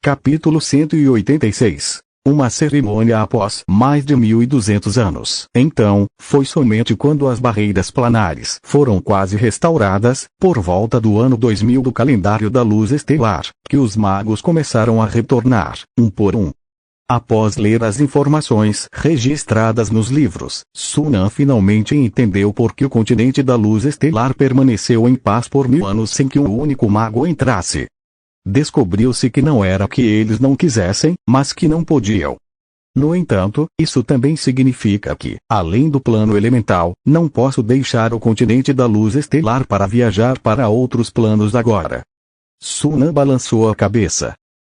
Capítulo 186. Uma cerimônia após mais de 1200 anos. Então, foi somente quando as barreiras planares foram quase restauradas, por volta do ano 2000 do calendário da luz estelar, que os magos começaram a retornar, um por um. Após ler as informações registradas nos livros, Sunan finalmente entendeu por que o continente da luz estelar permaneceu em paz por 1000 anos sem que um único mago entrasse. Descobriu-se que não era que eles não quisessem, mas que não podiam. No entanto, isso também significa que, além do plano elemental, não posso deixar o continente da luz estelar para viajar para outros planos agora. Sunan balançou a cabeça.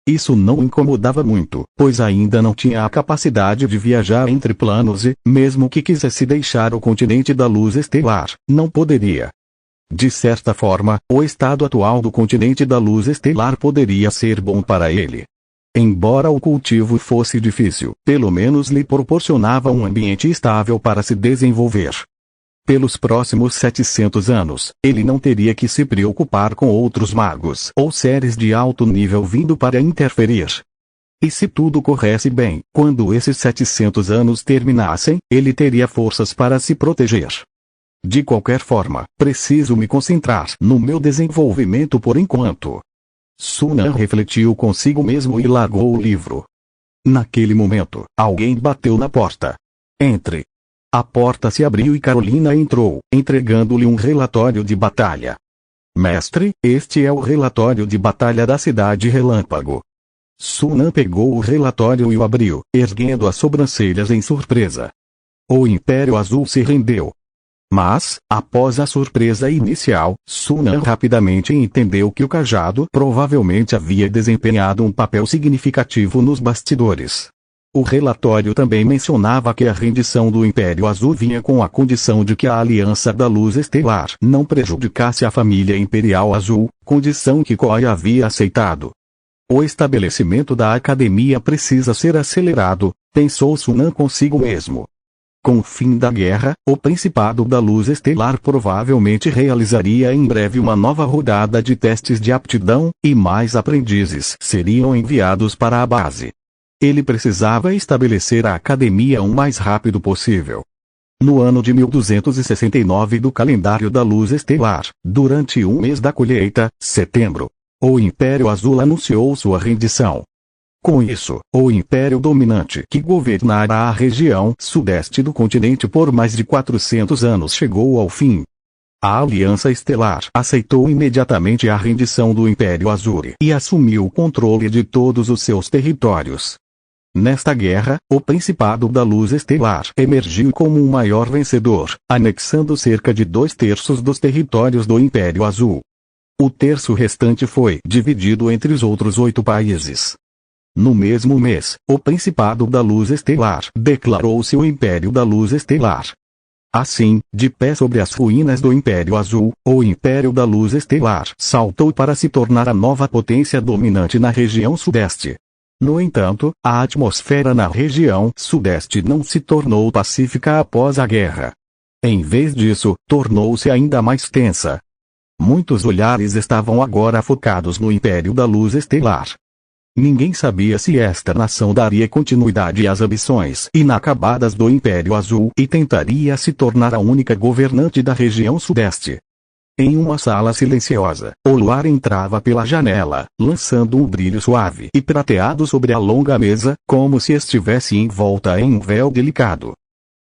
Isso não o incomodava muito, pois ainda não tinha a capacidade de viajar entre planos e, mesmo que quisesse deixar o continente da luz estelar, não poderia. De certa forma, o estado atual do continente da luz estelar poderia ser bom para ele. Embora o cultivo fosse difícil, pelo menos lhe proporcionava um ambiente estável para se desenvolver. Pelos próximos 700 anos, ele não teria que se preocupar com outros magos ou seres de alto nível vindo para interferir. E se tudo corresse bem, quando esses 700 anos terminassem, ele teria forças para se proteger. De qualquer forma, preciso me concentrar no meu desenvolvimento por enquanto. Sunan refletiu consigo mesmo e largou o livro. Naquele momento, alguém bateu na porta. Entre. A porta se abriu e Carolina entrou, entregando-lhe um relatório de batalha. Mestre, este é o relatório de batalha da cidade Relâmpago. Sunan pegou o relatório e o abriu, erguendo as sobrancelhas em surpresa. O Império Azul se rendeu. Mas, após a surpresa inicial, Sunan rapidamente entendeu que o cajado provavelmente havia desempenhado um papel significativo nos bastidores. O relatório também mencionava que a rendição do Império Azul vinha com a condição de que a Aliança da Luz Estelar não prejudicasse a família Imperial Azul, condição que Koi havia aceitado. O estabelecimento da academia precisa ser acelerado, pensou Sunan consigo mesmo. Com o fim da guerra, o Principado da Luz Estelar provavelmente realizaria em breve uma nova rodada de testes de aptidão, e mais aprendizes seriam enviados para a base. Ele precisava estabelecer a academia o mais rápido possível. No ano de 1269 do calendário da Luz Estelar, durante um mês da colheita, setembro, o Império Azul anunciou sua rendição. Com isso, o Império Dominante que governara a região sudeste do continente por mais de 400 anos chegou ao fim. A Aliança Estelar aceitou imediatamente a rendição do Império Azul e assumiu o controle de todos os seus territórios. Nesta guerra, o Principado da Luz Estelar emergiu como o maior vencedor, anexando cerca de 2/3 dos territórios do Império Azul. O terço restante foi dividido entre os outros 8 países. No mesmo mês, o Principado da Luz Estelar declarou-se o Império da Luz Estelar. Assim, de pé sobre as ruínas do Império Azul, o Império da Luz Estelar saltou para se tornar a nova potência dominante na região sudeste. No entanto, a atmosfera na região sudeste não se tornou pacífica após a guerra. Em vez disso, tornou-se ainda mais tensa. Muitos olhares estavam agora focados no Império da Luz Estelar. Ninguém sabia se esta nação daria continuidade às ambições inacabadas do Império Azul e tentaria se tornar a única governante da região sudeste. Em uma sala silenciosa, o luar entrava pela janela, lançando um brilho suave e prateado sobre a longa mesa, como se estivesse envolta em um véu delicado.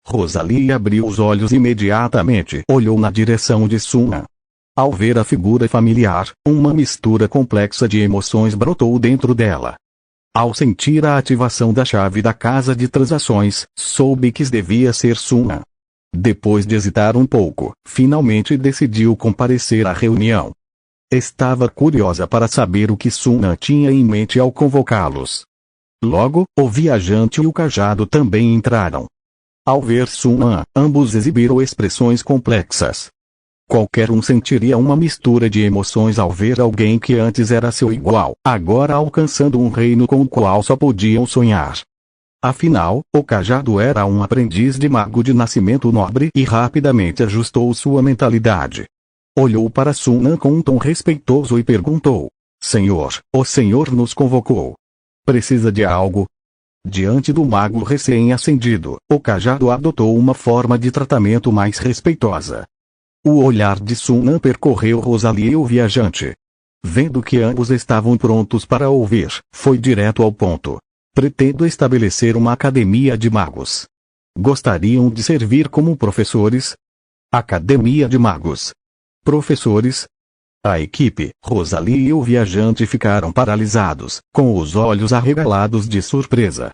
Rosalie abriu os olhos imediatamente, olhou na direção de Sunan. Ao ver a figura familiar, uma mistura complexa de emoções brotou dentro dela. Ao sentir a ativação da chave da casa de transações, soube que devia ser Sunan. Depois de hesitar um pouco, finalmente decidiu comparecer à reunião. Estava curiosa para saber o que Sunan tinha em mente ao convocá-los. Logo, o viajante e o cajado também entraram. Ao ver Sunan, ambos exibiram expressões complexas. Qualquer um sentiria uma mistura de emoções ao ver alguém que antes era seu igual, agora alcançando um reino com o qual só podiam sonhar. Afinal, o cajado era um aprendiz de mago de nascimento nobre e rapidamente ajustou sua mentalidade. Olhou para Sunan com um tom respeitoso e perguntou: Senhor, o senhor nos convocou. Precisa de algo? Diante do mago recém-ascendido, o cajado adotou uma forma de tratamento mais respeitosa. O olhar de Sun An percorreu Rosalie e o viajante. Vendo que ambos estavam prontos para ouvir, foi direto ao ponto. Pretendo estabelecer uma academia de magos. Gostariam de servir como professores? Academia de magos. Professores? A equipe, Rosalie e o viajante ficaram paralisados, com os olhos arregalados de surpresa.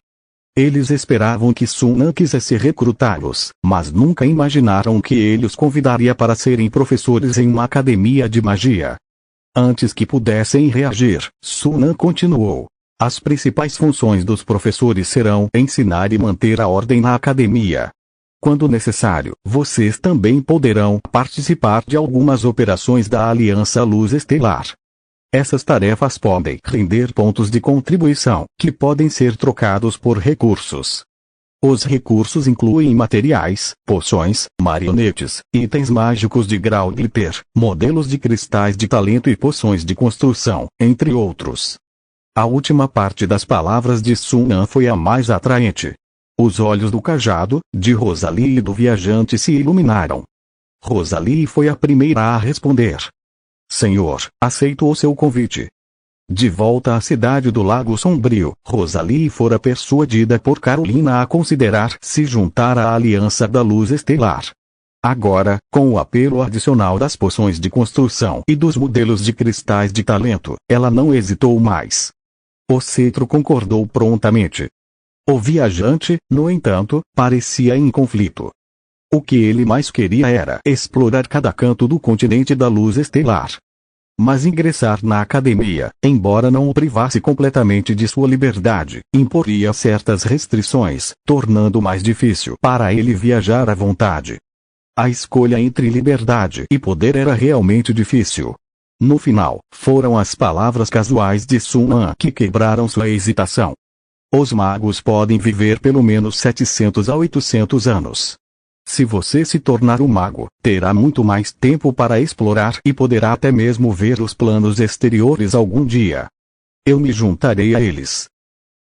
Eles esperavam que Sun An quisesse recrutá-los, mas nunca imaginaram que ele os convidaria para serem professores em uma academia de magia. Antes que pudessem reagir, Sun An continuou. As principais funções dos professores serão ensinar e manter a ordem na academia. Quando necessário, vocês também poderão participar de algumas operações da Aliança Luz Estelar. Essas tarefas podem render pontos de contribuição, que podem ser trocados por recursos. Os recursos incluem materiais, poções, marionetes, itens mágicos de grau glitter, modelos de cristais de talento e poções de construção, entre outros. A última parte das palavras de Sun An foi a mais atraente. Os olhos do cajado, de Rosalie e do viajante se iluminaram. Rosalie foi a primeira a responder. Senhor, aceito o seu convite. De volta à cidade do Lago Sombrio, Rosalie fora persuadida por Carolina a considerar se juntar à Aliança da Luz Estelar. Agora, com o apelo adicional das poções de construção e dos modelos de cristais de talento, ela não hesitou mais. O cetro concordou prontamente. O viajante, no entanto, parecia em conflito. O que ele mais queria era explorar cada canto do continente da Luz Estelar. Mas ingressar na academia, embora não o privasse completamente de sua liberdade, imporia certas restrições, tornando mais difícil para ele viajar à vontade. A escolha entre liberdade e poder era realmente difícil. No final, foram as palavras casuais de Sun An que quebraram sua hesitação. Os magos podem viver pelo menos 700 a 800 anos. Se você se tornar um mago, terá muito mais tempo para explorar e poderá até mesmo ver os planos exteriores algum dia. Eu me juntarei a eles.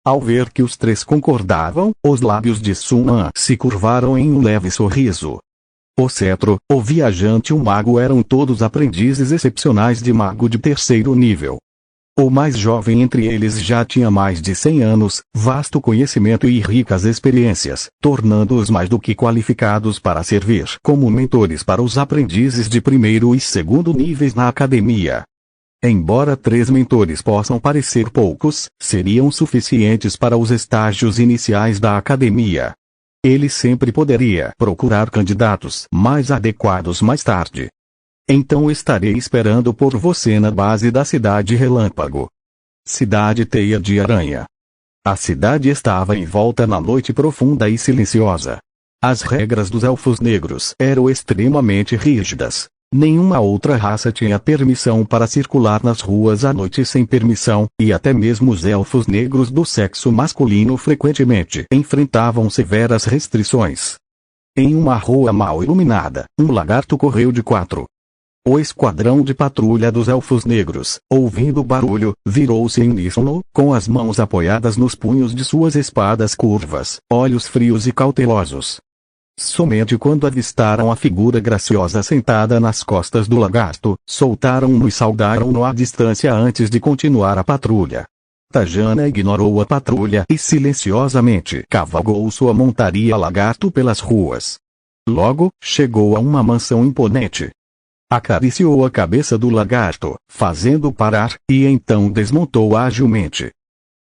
Ao ver que os três concordavam, os lábios de Sun An se curvaram em um leve sorriso. O cetro, o viajante e o mago eram todos aprendizes excepcionais de mago de terceiro nível. O mais jovem entre eles já tinha mais de 100 anos, vasto conhecimento e ricas experiências, tornando-os mais do que qualificados para servir como mentores para os aprendizes de primeiro e segundo níveis na academia. Embora 3 mentores possam parecer poucos, seriam suficientes para os estágios iniciais da academia. Ele sempre poderia procurar candidatos mais adequados mais tarde. Então estarei esperando por você na base da Cidade Relâmpago. Cidade Teia de Aranha. A cidade estava envolta na noite profunda e silenciosa. As regras dos elfos negros eram extremamente rígidas. Nenhuma outra raça tinha permissão para circular nas ruas à noite sem permissão, e até mesmo os elfos negros do sexo masculino frequentemente enfrentavam severas restrições. Em uma rua mal iluminada, um lagarto correu de 4. O esquadrão de patrulha dos elfos negros, ouvindo o barulho, virou-se em uníssono, com as mãos apoiadas nos punhos de suas espadas curvas, olhos frios e cautelosos. Somente quando avistaram a figura graciosa sentada nas costas do lagarto, soltaram-no e saudaram-no à distância antes de continuar a patrulha. Tajana ignorou a patrulha e silenciosamente cavalgou sua montaria lagarto pelas ruas. Logo, chegou a uma mansão imponente. Acariciou a cabeça do lagarto, fazendo parar, e então desmontou agilmente.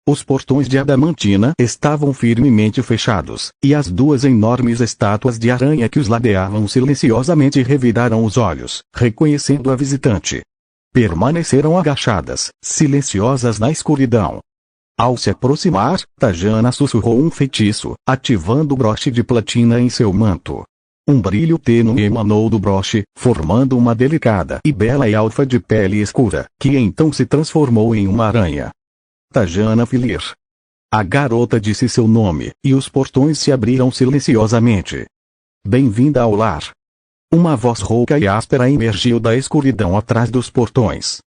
Os portões de adamantina estavam firmemente fechados, e as 2 enormes estátuas de aranha que os ladeavam silenciosamente reviraram os olhos, reconhecendo a visitante. Permaneceram agachadas, silenciosas na escuridão. Ao se aproximar, Tajana sussurrou um feitiço, ativando o broche de platina em seu manto. Um brilho tênue emanou do broche, formando uma delicada e bela elfa de pele escura, que então se transformou em uma aranha. Tajana Filir. A garota disse seu nome, e os portões se abriram silenciosamente. Bem-vinda ao lar. Uma voz rouca e áspera emergiu da escuridão atrás dos portões.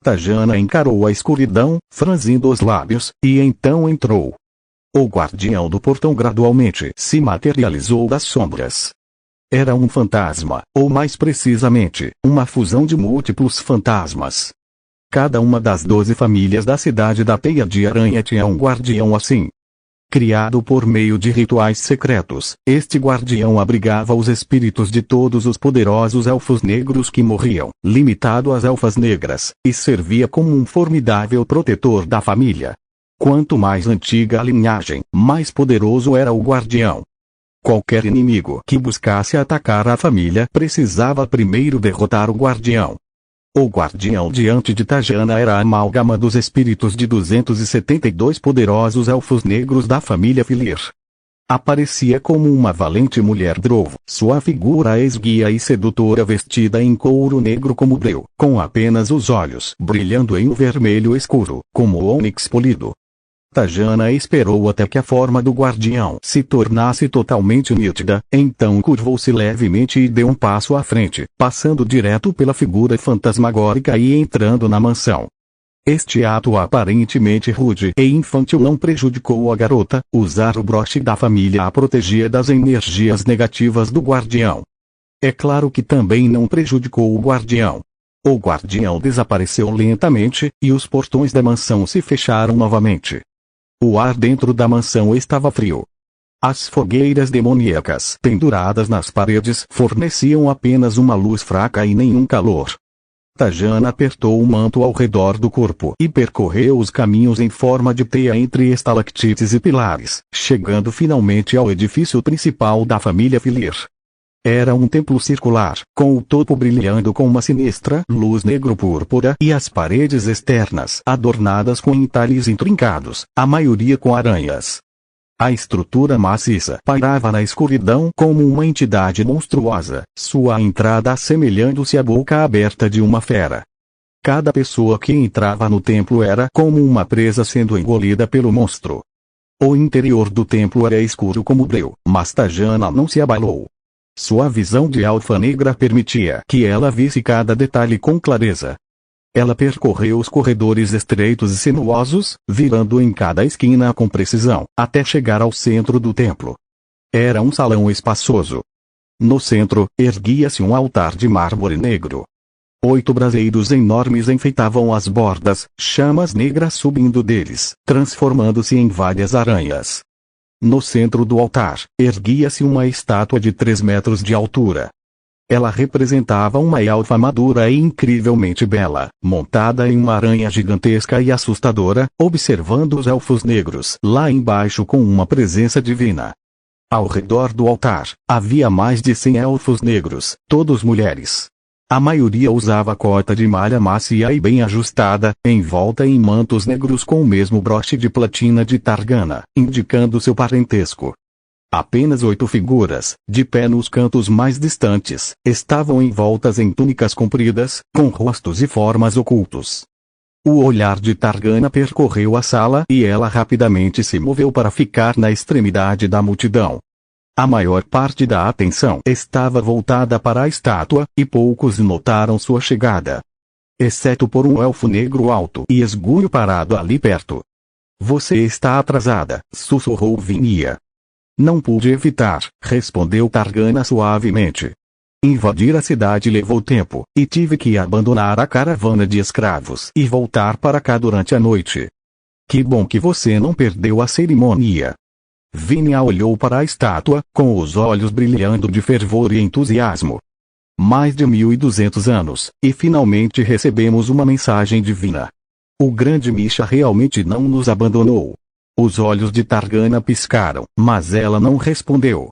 Tajana encarou a escuridão, franzindo os lábios, e então entrou. O guardião do portão gradualmente se materializou das sombras. Era um fantasma, ou mais precisamente, uma fusão de múltiplos fantasmas. Cada uma das 12 famílias da cidade da Teia de Aranha tinha um guardião assim. Criado por meio de rituais secretos, este guardião abrigava os espíritos de todos os poderosos elfos negros que morriam, limitado às elfas negras, e servia como um formidável protetor da família. Quanto mais antiga a linhagem, mais poderoso era o guardião. Qualquer inimigo que buscasse atacar a família precisava primeiro derrotar o guardião. O guardião diante de Tajana era a amálgama dos espíritos de 272 poderosos elfos negros da família Filir. Aparecia como uma valente mulher Drovo, sua figura esguia e sedutora vestida em couro negro como breu, com apenas os olhos brilhando em um vermelho escuro, como ônix polido. Tajana esperou até que a forma do guardião se tornasse totalmente nítida, então curvou-se levemente e deu um passo à frente, passando direto pela figura fantasmagórica e entrando na mansão. Este ato aparentemente rude e infantil não prejudicou a garota. Usar o broche da família a protegia das energias negativas do guardião. É claro que também não prejudicou o guardião. O guardião desapareceu lentamente, e os portões da mansão se fecharam novamente. O ar dentro da mansão estava frio. As fogueiras demoníacas penduradas nas paredes forneciam apenas uma luz fraca e nenhum calor. Tajana apertou o manto ao redor do corpo e percorreu os caminhos em forma de teia entre estalactites e pilares, chegando finalmente ao edifício principal da família Filir. Era um templo circular, com o topo brilhando com uma sinistra luz negro-púrpura e as paredes externas adornadas com entalhes intrincados, a maioria com aranhas. A estrutura maciça pairava na escuridão como uma entidade monstruosa, sua entrada assemelhando-se à boca aberta de uma fera. Cada pessoa que entrava no templo era como uma presa sendo engolida pelo monstro. O interior do templo era escuro como breu, mas Tajana não se abalou. Sua visão de alfa negra permitia que ela visse cada detalhe com clareza. Ela percorreu os corredores estreitos e sinuosos, virando em cada esquina com precisão, até chegar ao centro do templo. Era um salão espaçoso. No centro, erguia-se um altar de mármore negro. 8 braseiros enormes enfeitavam as bordas, chamas negras subindo deles, transformando-se em várias aranhas. No centro do altar, erguia-se uma estátua de 3 metros de altura. Ela representava uma elfa madura e incrivelmente bela, montada em uma aranha gigantesca e assustadora, observando os elfos negros lá embaixo com uma presença divina. Ao redor do altar, havia mais de 100 elfos negros, todos mulheres. A maioria usava cota de malha macia e bem ajustada, envolta em mantos negros com o mesmo broche de platina de Targana, indicando seu parentesco. Apenas 8 figuras, de pé nos cantos mais distantes, estavam envoltas em túnicas compridas, com rostos e formas ocultos. O olhar de Targana percorreu a sala e ela rapidamente se moveu para ficar na extremidade da multidão. A maior parte da atenção estava voltada para a estátua, e poucos notaram sua chegada. Exceto por um elfo negro alto e esguro parado ali perto. "Você está atrasada", sussurrou Vinia. "Não pude evitar", respondeu Targana suavemente. "Invadir a cidade levou tempo, e tive que abandonar a caravana de escravos e voltar para cá durante a noite. Que bom que você não perdeu a cerimônia." Vinia olhou para a estátua, com os olhos brilhando de fervor e entusiasmo. "Mais de 1200 anos, e finalmente recebemos uma mensagem divina. O grande Misha realmente não nos abandonou." Os olhos de Targana piscaram, mas ela não respondeu.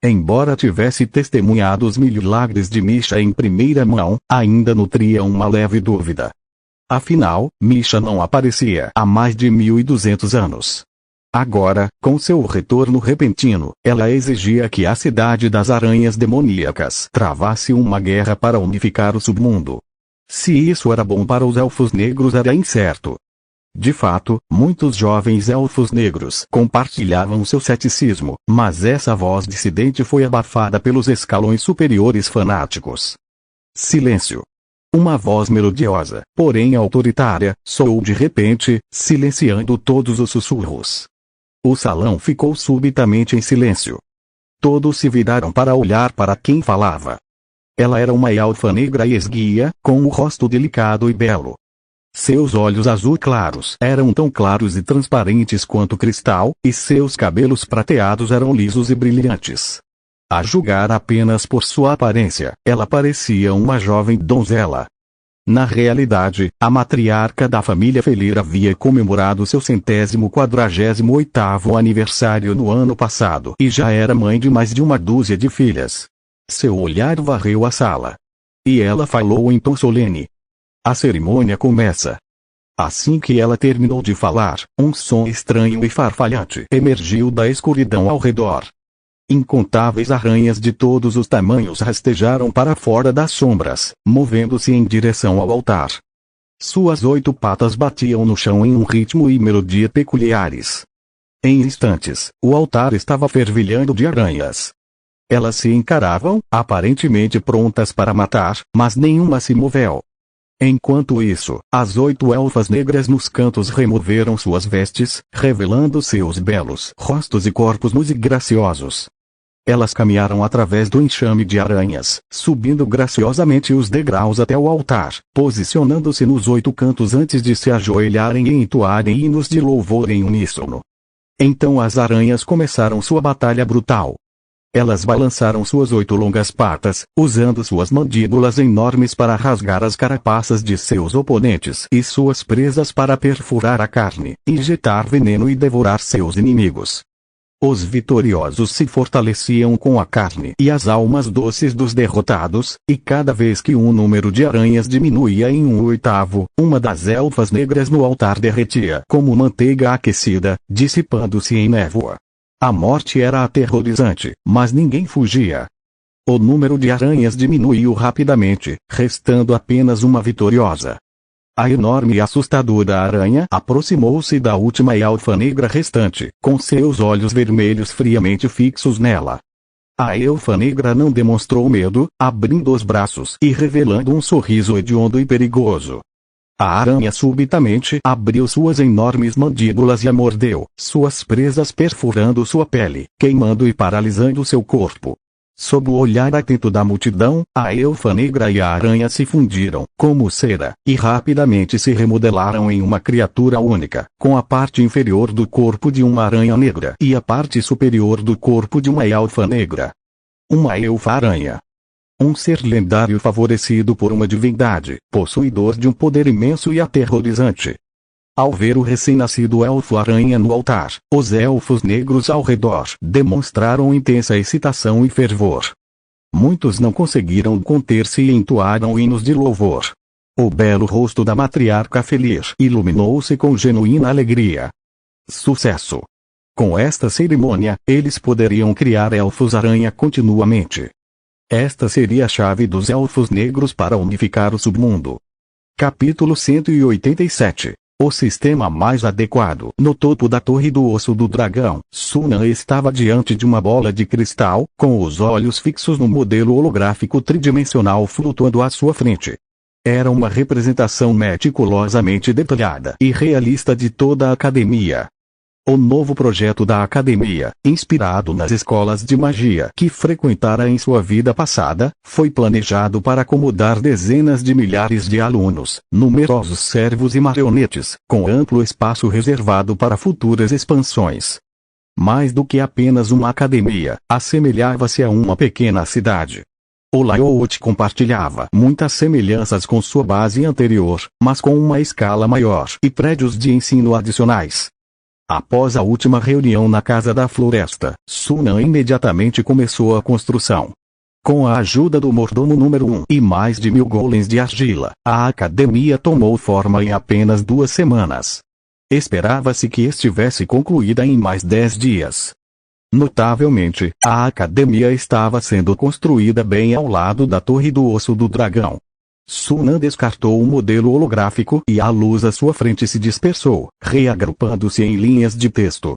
Embora tivesse testemunhado os milagres de Misha em primeira mão, ainda nutria uma leve dúvida. Afinal, Misha não aparecia há mais de 1200 anos. Agora, com seu retorno repentino, ela exigia que a cidade das aranhas demoníacas travasse uma guerra para unificar o submundo. Se isso era bom para os elfos negros era incerto. De fato, muitos jovens elfos negros compartilhavam seu ceticismo, mas essa voz dissidente foi abafada pelos escalões superiores fanáticos. Silêncio. Uma voz melodiosa, porém autoritária, soou de repente, silenciando todos os sussurros. O salão ficou subitamente em silêncio. Todos se viraram para olhar para quem falava. Ela era uma elfa negra e esguia, com o rosto delicado e belo. Seus olhos azul claros eram tão claros e transparentes quanto cristal, e seus cabelos prateados eram lisos e brilhantes. A julgar apenas por sua aparência, ela parecia uma jovem donzela. Na realidade, a matriarca da família Felir havia comemorado seu 148º aniversário no ano passado e já era mãe de mais de uma dúzia de filhas. Seu olhar varreu a sala. E ela falou em tom solene. A cerimônia começa. Assim que ela terminou de falar, um som estranho e farfalhante emergiu da escuridão ao redor. Incontáveis aranhas de todos os tamanhos rastejaram para fora das sombras, movendo-se em direção ao altar. Suas 8 patas batiam no chão em um ritmo e melodia peculiares. Em instantes, o altar estava fervilhando de aranhas. Elas se encaravam, aparentemente prontas para matar, mas nenhuma se moveu. Enquanto isso, as 8 elfas negras nos cantos removeram suas vestes, revelando seus belos rostos e corpos nus e graciosos. Elas caminharam através do enxame de aranhas, subindo graciosamente os degraus até o altar, posicionando-se nos 8 cantos antes de se ajoelharem e entoarem hinos de louvor em uníssono. Então as aranhas começaram sua batalha brutal. Elas balançaram suas 8 longas patas, usando suas mandíbulas enormes para rasgar as carapaças de seus oponentes e suas presas para perfurar a carne, injetar veneno e devorar seus inimigos. Os vitoriosos se fortaleciam com a carne e as almas doces dos derrotados, e cada vez que um número de aranhas diminuía em 1/8, uma das elfas negras no altar derretia como manteiga aquecida, dissipando-se em névoa. A morte era aterrorizante, mas ninguém fugia. O número de aranhas diminuiu rapidamente, restando apenas uma vitoriosa. A enorme e assustadora aranha aproximou-se da última elfa negra restante, com seus olhos vermelhos friamente fixos nela. A elfa negra não demonstrou medo, abrindo os braços e revelando um sorriso hediondo e perigoso. A aranha subitamente abriu suas enormes mandíbulas e a mordeu, suas presas perfurando sua pele, queimando e paralisando seu corpo. Sob o olhar atento da multidão, a elfa negra e a aranha se fundiram, como cera, e rapidamente se remodelaram em uma criatura única, com a parte inferior do corpo de uma aranha negra e a parte superior do corpo de uma elfa negra. Uma elfa-aranha. Um ser lendário favorecido por uma divindade, possuidor de um poder imenso e aterrorizante. Ao ver o recém-nascido elfo-aranha no altar, os elfos negros ao redor demonstraram intensa excitação e fervor. Muitos não conseguiram conter-se e entoaram hinos de louvor. O belo rosto da matriarca Felir iluminou-se com genuína alegria. Sucesso! Com esta cerimônia, eles poderiam criar elfos-aranha continuamente. Esta seria a chave dos elfos negros para unificar o submundo. Capítulo 187. O sistema mais adequado. No topo da Torre do Osso do Dragão, Sunan estava diante de uma bola de cristal, com os olhos fixos no modelo holográfico tridimensional flutuando à sua frente. Era uma representação meticulosamente detalhada e realista de toda a academia. O novo projeto da academia, inspirado nas escolas de magia que frequentara em sua vida passada, foi planejado para acomodar dezenas de milhares de alunos, numerosos servos e marionetes, com amplo espaço reservado para futuras expansões. Mais do que apenas uma academia, assemelhava-se a uma pequena cidade. O layout compartilhava muitas semelhanças com sua base anterior, mas com uma escala maior e prédios de ensino adicionais. Após a última reunião na Casa da Floresta, Sunan imediatamente começou a construção. Com a ajuda do mordomo número 1 e mais de 1000 golems de argila, a academia tomou forma em apenas 2 semanas. Esperava-se que estivesse concluída em mais 10 dias. Notavelmente, a academia estava sendo construída bem ao lado da Torre do Osso do Dragão. Sunan descartou o modelo holográfico e a luz à sua frente se dispersou, reagrupando-se em linhas de texto.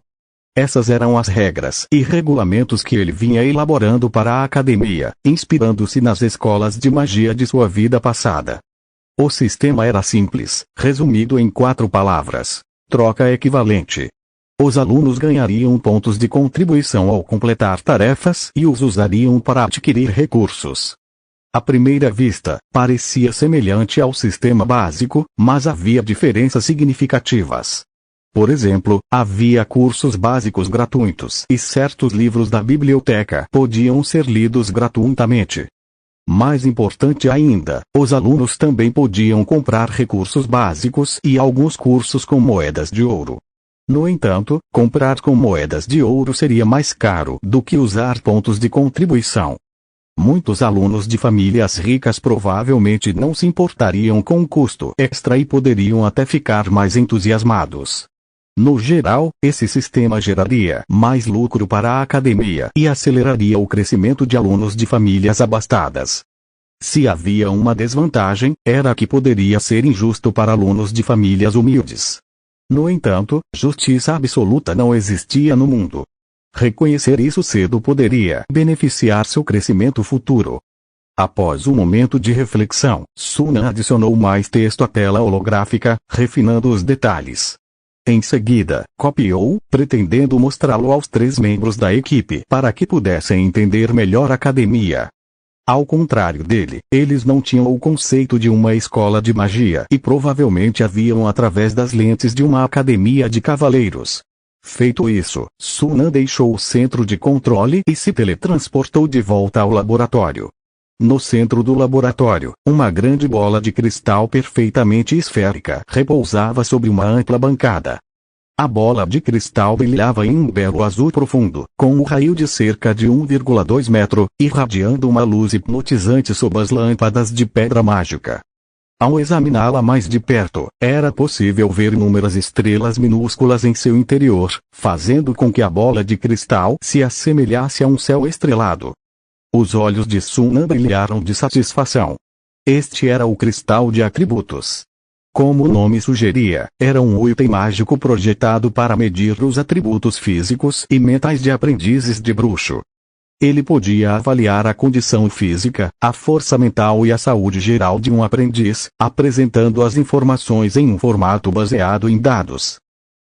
Essas eram as regras e regulamentos que ele vinha elaborando para a academia, inspirando-se nas escolas de magia de sua vida passada. O sistema era simples, resumido em 4 palavras: troca equivalente. Os alunos ganhariam pontos de contribuição ao completar tarefas e os usariam para adquirir recursos. À primeira vista, parecia semelhante ao sistema básico, mas havia diferenças significativas. Por exemplo, havia cursos básicos gratuitos e certos livros da biblioteca podiam ser lidos gratuitamente. Mais importante ainda, os alunos também podiam comprar recursos básicos e alguns cursos com moedas de ouro. No entanto, comprar com moedas de ouro seria mais caro do que usar pontos de contribuição. Muitos alunos de famílias ricas provavelmente não se importariam com o custo extra e poderiam até ficar mais entusiasmados. No geral, esse sistema geraria mais lucro para a academia e aceleraria o crescimento de alunos de famílias abastadas. Se havia uma desvantagem, era que poderia ser injusto para alunos de famílias humildes. No entanto, justiça absoluta não existia no mundo. Reconhecer isso cedo poderia beneficiar seu crescimento futuro. Após um momento de reflexão, Sunan adicionou mais texto à tela holográfica, refinando os detalhes. Em seguida, copiou, pretendendo mostrá-lo aos 3 membros da equipe para que pudessem entender melhor a academia. Ao contrário dele, eles não tinham o conceito de uma escola de magia e provavelmente a viam através das lentes de uma academia de cavaleiros. Feito isso, Sunan deixou o centro de controle e se teletransportou de volta ao laboratório. No centro do laboratório, uma grande bola de cristal perfeitamente esférica repousava sobre uma ampla bancada. A bola de cristal brilhava em um belo azul profundo, com um raio de cerca de 1,2 metro, irradiando uma luz hipnotizante sob as lâmpadas de pedra mágica. Ao examiná-la mais de perto, era possível ver inúmeras estrelas minúsculas em seu interior, fazendo com que a bola de cristal se assemelhasse a um céu estrelado. Os olhos de Sunan brilharam de satisfação. Este era o cristal de atributos. Como o nome sugeria, era um item mágico projetado para medir os atributos físicos e mentais de aprendizes de bruxo. Ele podia avaliar a condição física, a força mental e a saúde geral de um aprendiz, apresentando as informações em um formato baseado em dados.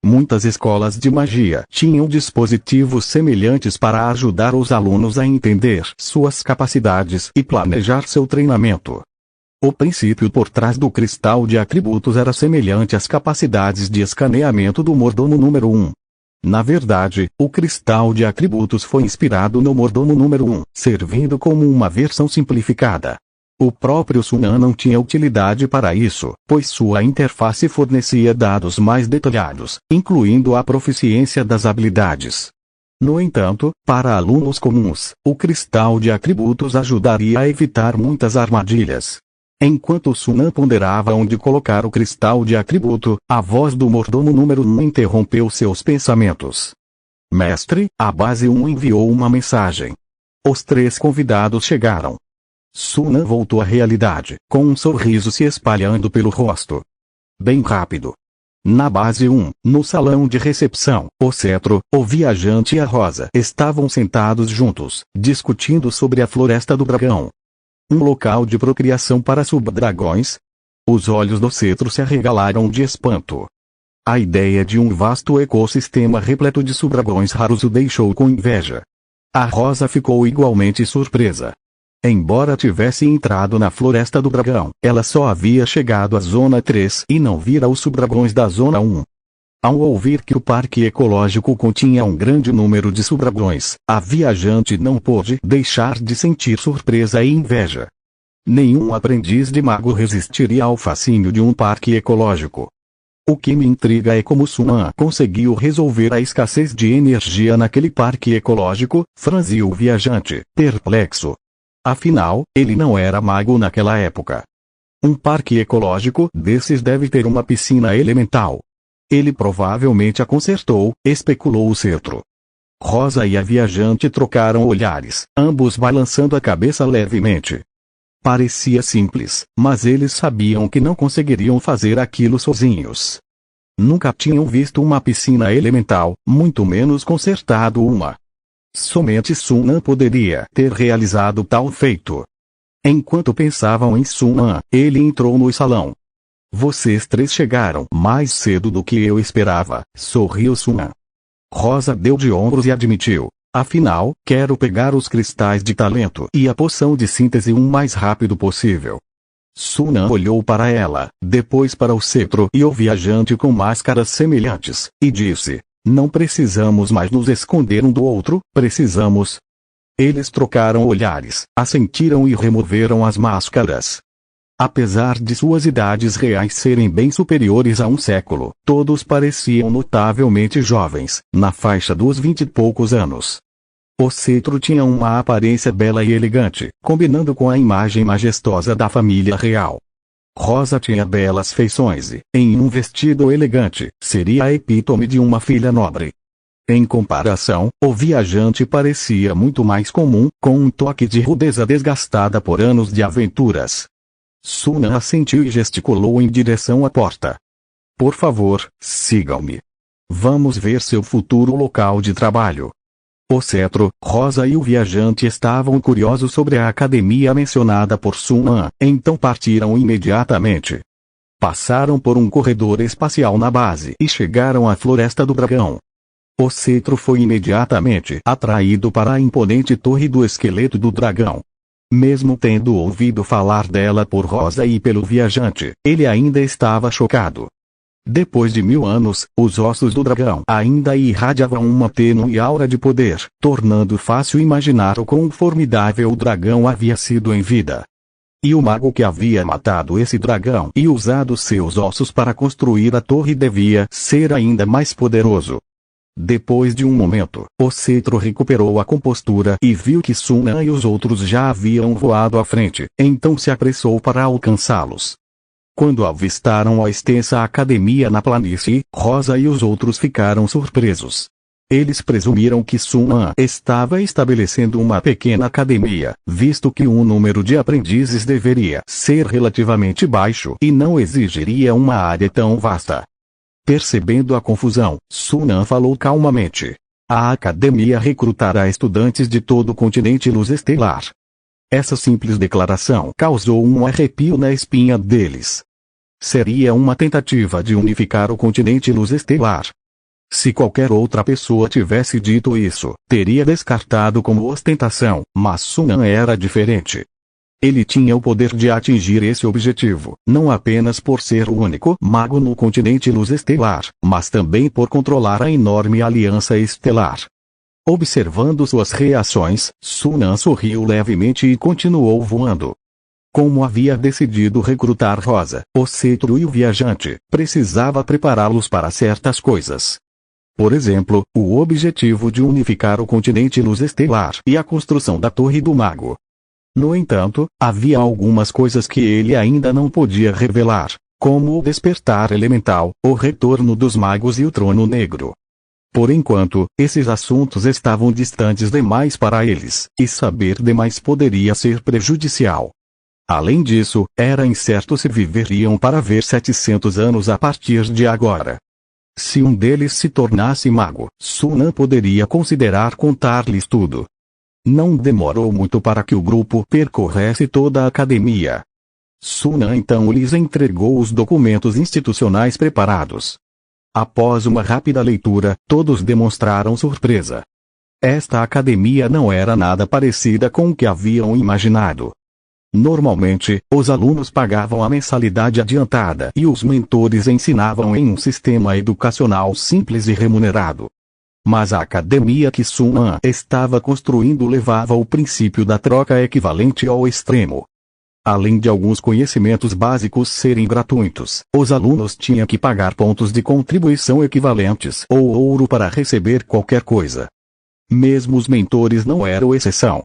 Muitas escolas de magia tinham dispositivos semelhantes para ajudar os alunos a entender suas capacidades e planejar seu treinamento. O princípio por trás do cristal de atributos era semelhante às capacidades de escaneamento do mordomo número 1. Na verdade, o cristal de atributos foi inspirado no mordomo número 1, servindo como uma versão simplificada. O próprio Sunan não tinha utilidade para isso, pois sua interface fornecia dados mais detalhados, incluindo a proficiência das habilidades. No entanto, para alunos comuns, o cristal de atributos ajudaria a evitar muitas armadilhas. Enquanto Sunan ponderava onde colocar o cristal de atributo, a voz do mordomo número 1 interrompeu seus pensamentos. Mestre, a base 1 enviou uma mensagem. Os 3 convidados chegaram. Sunan voltou à realidade, com um sorriso se espalhando pelo rosto. Bem rápido. Na base 1, no salão de recepção, o Cetro, o Viajante e a Rosa estavam sentados juntos, discutindo sobre a Floresta do Dragão. Um local de procriação para subdragões? Os olhos do Cetro se arregalaram de espanto. A ideia de um vasto ecossistema repleto de subdragões raros o deixou com inveja. A Rosa ficou igualmente surpresa. Embora tivesse entrado na Floresta do Dragão, ela só havia chegado à Zona 3 e não vira os subdragões da Zona 1. Ao ouvir que o parque ecológico continha um grande número de subdragões, a viajante não pôde deixar de sentir surpresa e inveja. Nenhum aprendiz de mago resistiria ao fascínio de um parque ecológico. O que me intriga é como Sunan conseguiu resolver a escassez de energia naquele parque ecológico, franziu o viajante, perplexo. Afinal, ele não era mago naquela época. Um parque ecológico desses deve ter uma piscina elemental. Ele provavelmente a consertou, especulou o Cetro. Rosa e a viajante trocaram olhares, ambos balançando a cabeça levemente. Parecia simples, mas eles sabiam que não conseguiriam fazer aquilo sozinhos. Nunca tinham visto uma piscina elemental, muito menos consertado uma. Somente Sunan poderia ter realizado tal feito. Enquanto pensavam em Sun-an, ele entrou no salão. Vocês três chegaram mais cedo do que eu esperava, sorriu Sun-an. Rosa deu de ombros e admitiu. Afinal, quero pegar os cristais de talento e a poção de síntese o mais rápido possível. Sun-an olhou para ela, depois para o cetro e o viajante com máscaras semelhantes, e disse, não precisamos mais nos esconder um do outro, precisamos. Eles trocaram olhares, assentiram e removeram as máscaras. Apesar de suas idades reais serem bem superiores a um século, todos pareciam notavelmente jovens, na faixa dos 20 e poucos anos. O cetro tinha uma aparência bela e elegante, combinando com a imagem majestosa da família real. Rosa tinha belas feições e, em um vestido elegante, seria a epítome de uma filha nobre. Em comparação, o viajante parecia muito mais comum, com um toque de rudeza desgastada por anos de aventuras. Sun-an assentiu e gesticulou em direção à porta. Por favor, sigam-me. Vamos ver seu futuro local de trabalho. O cetro, Rosa e o viajante estavam curiosos sobre a academia mencionada por Sun-an, então partiram imediatamente. Passaram por um corredor espacial na base e chegaram à Floresta do Dragão. O cetro foi imediatamente atraído para a imponente torre do esqueleto do dragão. Mesmo tendo ouvido falar dela por Rosa e pelo viajante, ele ainda estava chocado. Depois de 1000 anos, os ossos do dragão ainda irradiavam uma tênue aura de poder, tornando fácil imaginar o quão formidável o dragão havia sido em vida. E o mago que havia matado esse dragão e usado seus ossos para construir a torre devia ser ainda mais poderoso. Depois de um momento, o cetro recuperou a compostura e viu que Sun-an e os outros já haviam voado à frente, então se apressou para alcançá-los. Quando avistaram a extensa academia na planície, Rosa e os outros ficaram surpresos. Eles presumiram que Sun-an estava estabelecendo uma pequena academia, visto que o número de aprendizes deveria ser relativamente baixo e não exigiria uma área tão vasta. Percebendo a confusão, Sun-an falou calmamente. A academia recrutará estudantes de todo o continente Luz Estelar. Essa simples declaração causou um arrepio na espinha deles. Seria uma tentativa de unificar o continente Luz Estelar. Se qualquer outra pessoa tivesse dito isso, teria descartado como ostentação, mas Sun-an era diferente. Ele tinha o poder de atingir esse objetivo, não apenas por ser o único mago no continente Luz Estelar, mas também por controlar a enorme aliança estelar. Observando suas reações, Sun-an sorriu levemente e continuou voando. Como havia decidido recrutar Rosa, o cetro e o viajante, precisava prepará-los para certas coisas. Por exemplo, o objetivo de unificar o continente Luz Estelar e a construção da Torre do Mago. No entanto, havia algumas coisas que ele ainda não podia revelar, como o despertar elemental, o retorno dos magos e o trono negro. Por enquanto, esses assuntos estavam distantes demais para eles, e saber demais poderia ser prejudicial. Além disso, era incerto se viveriam para ver 700 anos a partir de agora. Se um deles se tornasse mago, Sun-an poderia considerar contar-lhes tudo. Não demorou muito para que o grupo percorresse toda a academia. Sun-an então lhes entregou os documentos institucionais preparados. Após uma rápida leitura, todos demonstraram surpresa. Esta academia não era nada parecida com o que haviam imaginado. Normalmente, os alunos pagavam a mensalidade adiantada e os mentores ensinavam em um sistema educacional simples e remunerado. Mas a academia que Sun-an estava construindo levava o princípio da troca equivalente ao extremo. Além de alguns conhecimentos básicos serem gratuitos, os alunos tinham que pagar pontos de contribuição equivalentes ou ouro para receber qualquer coisa. Mesmo os mentores não eram exceção.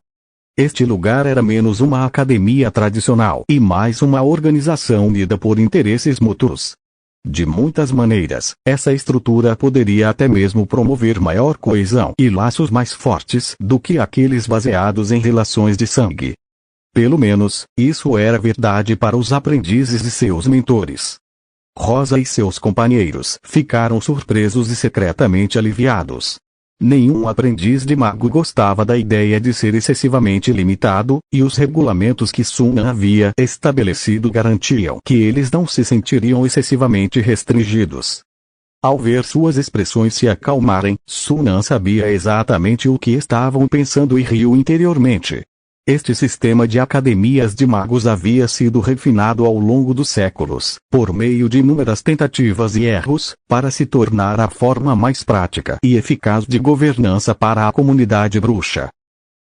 Este lugar era menos uma academia tradicional e mais uma organização unida por interesses mútuos. De muitas maneiras, essa estrutura poderia até mesmo promover maior coesão e laços mais fortes do que aqueles baseados em relações de sangue. Pelo menos, isso era verdade para os aprendizes e seus mentores. Rosa e seus companheiros ficaram surpresos e secretamente aliviados. Nenhum aprendiz de mago gostava da ideia de ser excessivamente limitado, e os regulamentos que Sun An havia estabelecido garantiam que eles não se sentiriam excessivamente restringidos. Ao ver suas expressões se acalmarem, Sun An sabia exatamente o que estavam pensando e riu interiormente. Este sistema de academias de magos havia sido refinado ao longo dos séculos, por meio de inúmeras tentativas e erros, para se tornar a forma mais prática e eficaz de governança para a comunidade bruxa.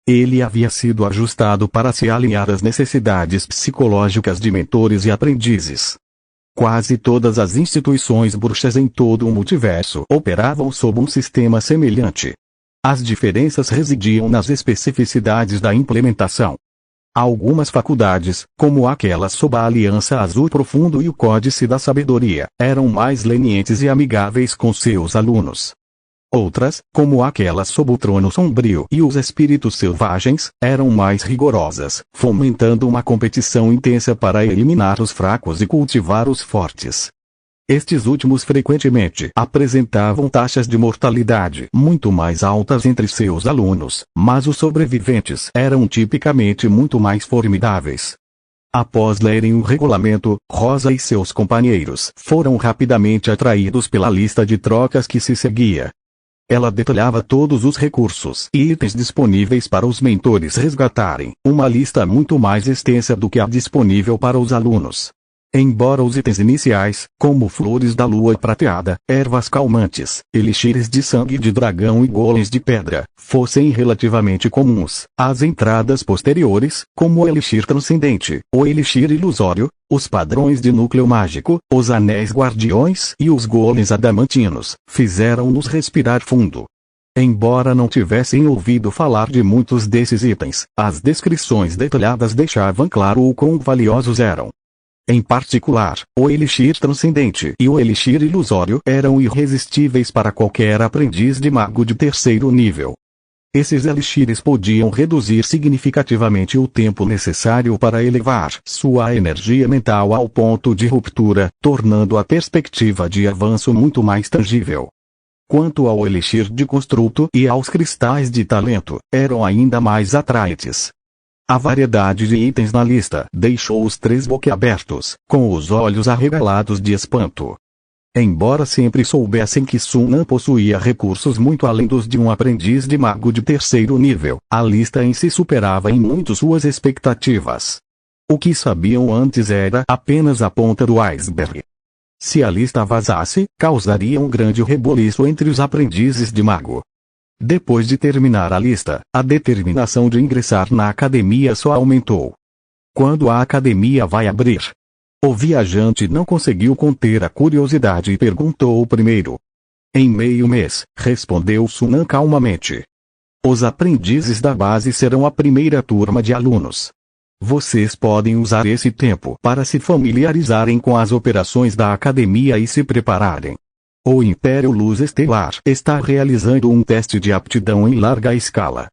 Ele havia sido ajustado para se alinhar às necessidades psicológicas de mentores e aprendizes. Quase todas as instituições bruxas em todo o multiverso operavam sob um sistema semelhante. As diferenças residiam nas especificidades da implementação. Algumas faculdades, como aquelas sob a Aliança Azul Profundo e o Códice da Sabedoria, eram mais lenientes e amigáveis com seus alunos. Outras, como aquelas sob o Trono Sombrio e os Espíritos Selvagens, eram mais rigorosas, fomentando uma competição intensa para eliminar os fracos e cultivar os fortes. Estes últimos frequentemente apresentavam taxas de mortalidade muito mais altas entre seus alunos, mas os sobreviventes eram tipicamente muito mais formidáveis. Após lerem o regulamento, Rosa e seus companheiros foram rapidamente atraídos pela lista de trocas que se seguia. Ela detalhava todos os recursos e itens disponíveis para os mentores resgatarem, uma lista muito mais extensa do que a disponível para os alunos. Embora os itens iniciais, como flores da lua prateada, ervas calmantes, elixires de sangue de dragão e golems de pedra, fossem relativamente comuns, as entradas posteriores, como o elixir transcendente, o elixir ilusório, os padrões de núcleo mágico, os anéis guardiões e os golems adamantinos, fizeram-nos respirar fundo. Embora não tivessem ouvido falar de muitos desses itens, as descrições detalhadas deixavam claro o quão valiosos eram. Em particular, o elixir transcendente e o elixir ilusório eram irresistíveis para qualquer aprendiz de mago de terceiro nível. Esses elixires podiam reduzir significativamente o tempo necessário para elevar sua energia mental ao ponto de ruptura, tornando a perspectiva de avanço muito mais tangível. Quanto ao elixir de construto e aos cristais de talento, eram ainda mais atraentes. A variedade de itens na lista deixou os três boquiabertos, com os olhos arregalados de espanto. Embora sempre soubessem que Sun An possuía recursos muito além dos de um aprendiz de mago de terceiro nível, a lista em si superava em muito suas expectativas. O que sabiam antes era apenas a ponta do iceberg. Se a lista vazasse, causaria um grande reboliço entre os aprendizes de mago. Depois de terminar a lista, a determinação de ingressar na academia só aumentou. Quando a academia vai abrir? O viajante não conseguiu conter a curiosidade e perguntou primeiro. Em meio mês, respondeu Sun An calmamente. Os aprendizes da base serão a primeira turma de alunos. Vocês podem usar esse tempo para se familiarizarem com as operações da academia e se prepararem. O Império Luz Estelar está realizando um teste de aptidão em larga escala.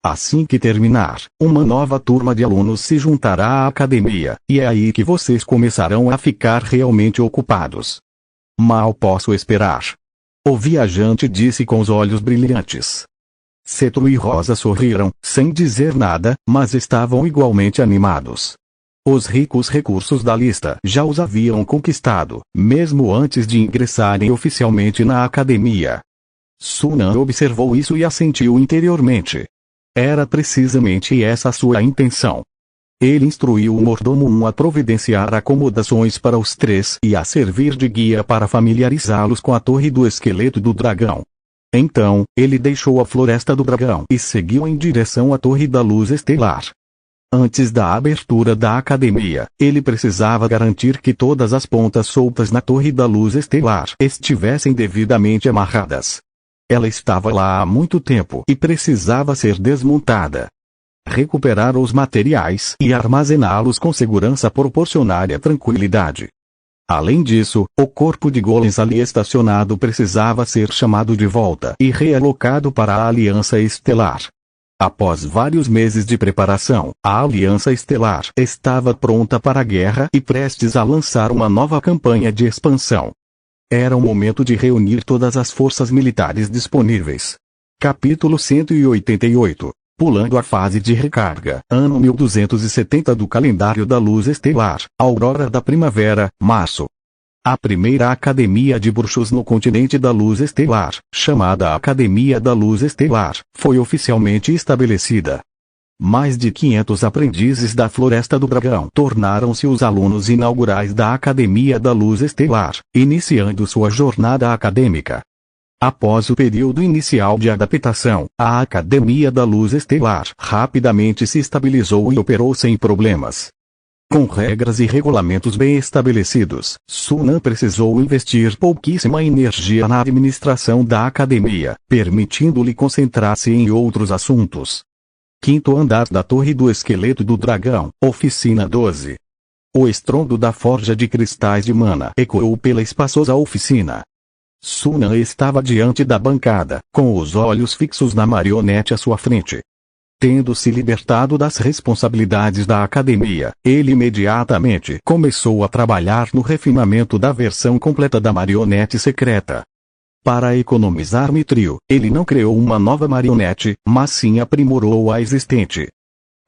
Assim que terminar, uma nova turma de alunos se juntará à academia, e é aí que vocês começarão a ficar realmente ocupados. Mal posso esperar. O viajante disse com os olhos brilhantes. Cetro e Rosa sorriram, sem dizer nada, mas estavam igualmente animados. Os ricos recursos da lista já os haviam conquistado, mesmo antes de ingressarem oficialmente na academia. Sun An observou isso e assentiu interiormente. Era precisamente essa a sua intenção. Ele instruiu o mordomo a providenciar acomodações para os três e a servir de guia para familiarizá-los com a Torre do Esqueleto do Dragão. Então, ele deixou a Floresta do Dragão e seguiu em direção à Torre da Luz Estelar. Antes da abertura da academia, ele precisava garantir que todas as pontas soltas na Torre da Luz Estelar estivessem devidamente amarradas. Ela estava lá há muito tempo e precisava ser desmontada. Recuperar os materiais e armazená-los com segurança proporcionaria tranquilidade. Além disso, o corpo de golems ali estacionado precisava ser chamado de volta e realocado para a Aliança Estelar. Após vários meses de preparação, a Aliança Estelar estava pronta para a guerra e prestes a lançar uma nova campanha de expansão. Era o momento de reunir todas as forças militares disponíveis. Capítulo 188. Pulando a fase de recarga. Ano 1270 do calendário da luz estelar. Aurora da primavera, março. A primeira Academia de Bruxos no continente da luz estelar, chamada Academia da Luz Estelar, foi oficialmente estabelecida. Mais de 500 aprendizes da Floresta do Dragão tornaram-se os alunos inaugurais da Academia da Luz Estelar, iniciando sua jornada acadêmica. Após o período inicial de adaptação, a Academia da Luz Estelar rapidamente se estabilizou e operou sem problemas. Com regras e regulamentos bem estabelecidos, Sunan precisou investir pouquíssima energia na administração da academia, permitindo-lhe concentrar-se em outros assuntos. Quinto andar da Torre do Esqueleto do Dragão, oficina 12. O estrondo da forja de cristais de mana ecoou pela espaçosa oficina. Sunan estava diante da bancada, com os olhos fixos na marionete à sua frente. Tendo se libertado das responsabilidades da academia, ele imediatamente começou a trabalhar no refinamento da versão completa da marionete secreta. Para economizar Mithril, ele não criou uma nova marionete, mas sim aprimorou a existente.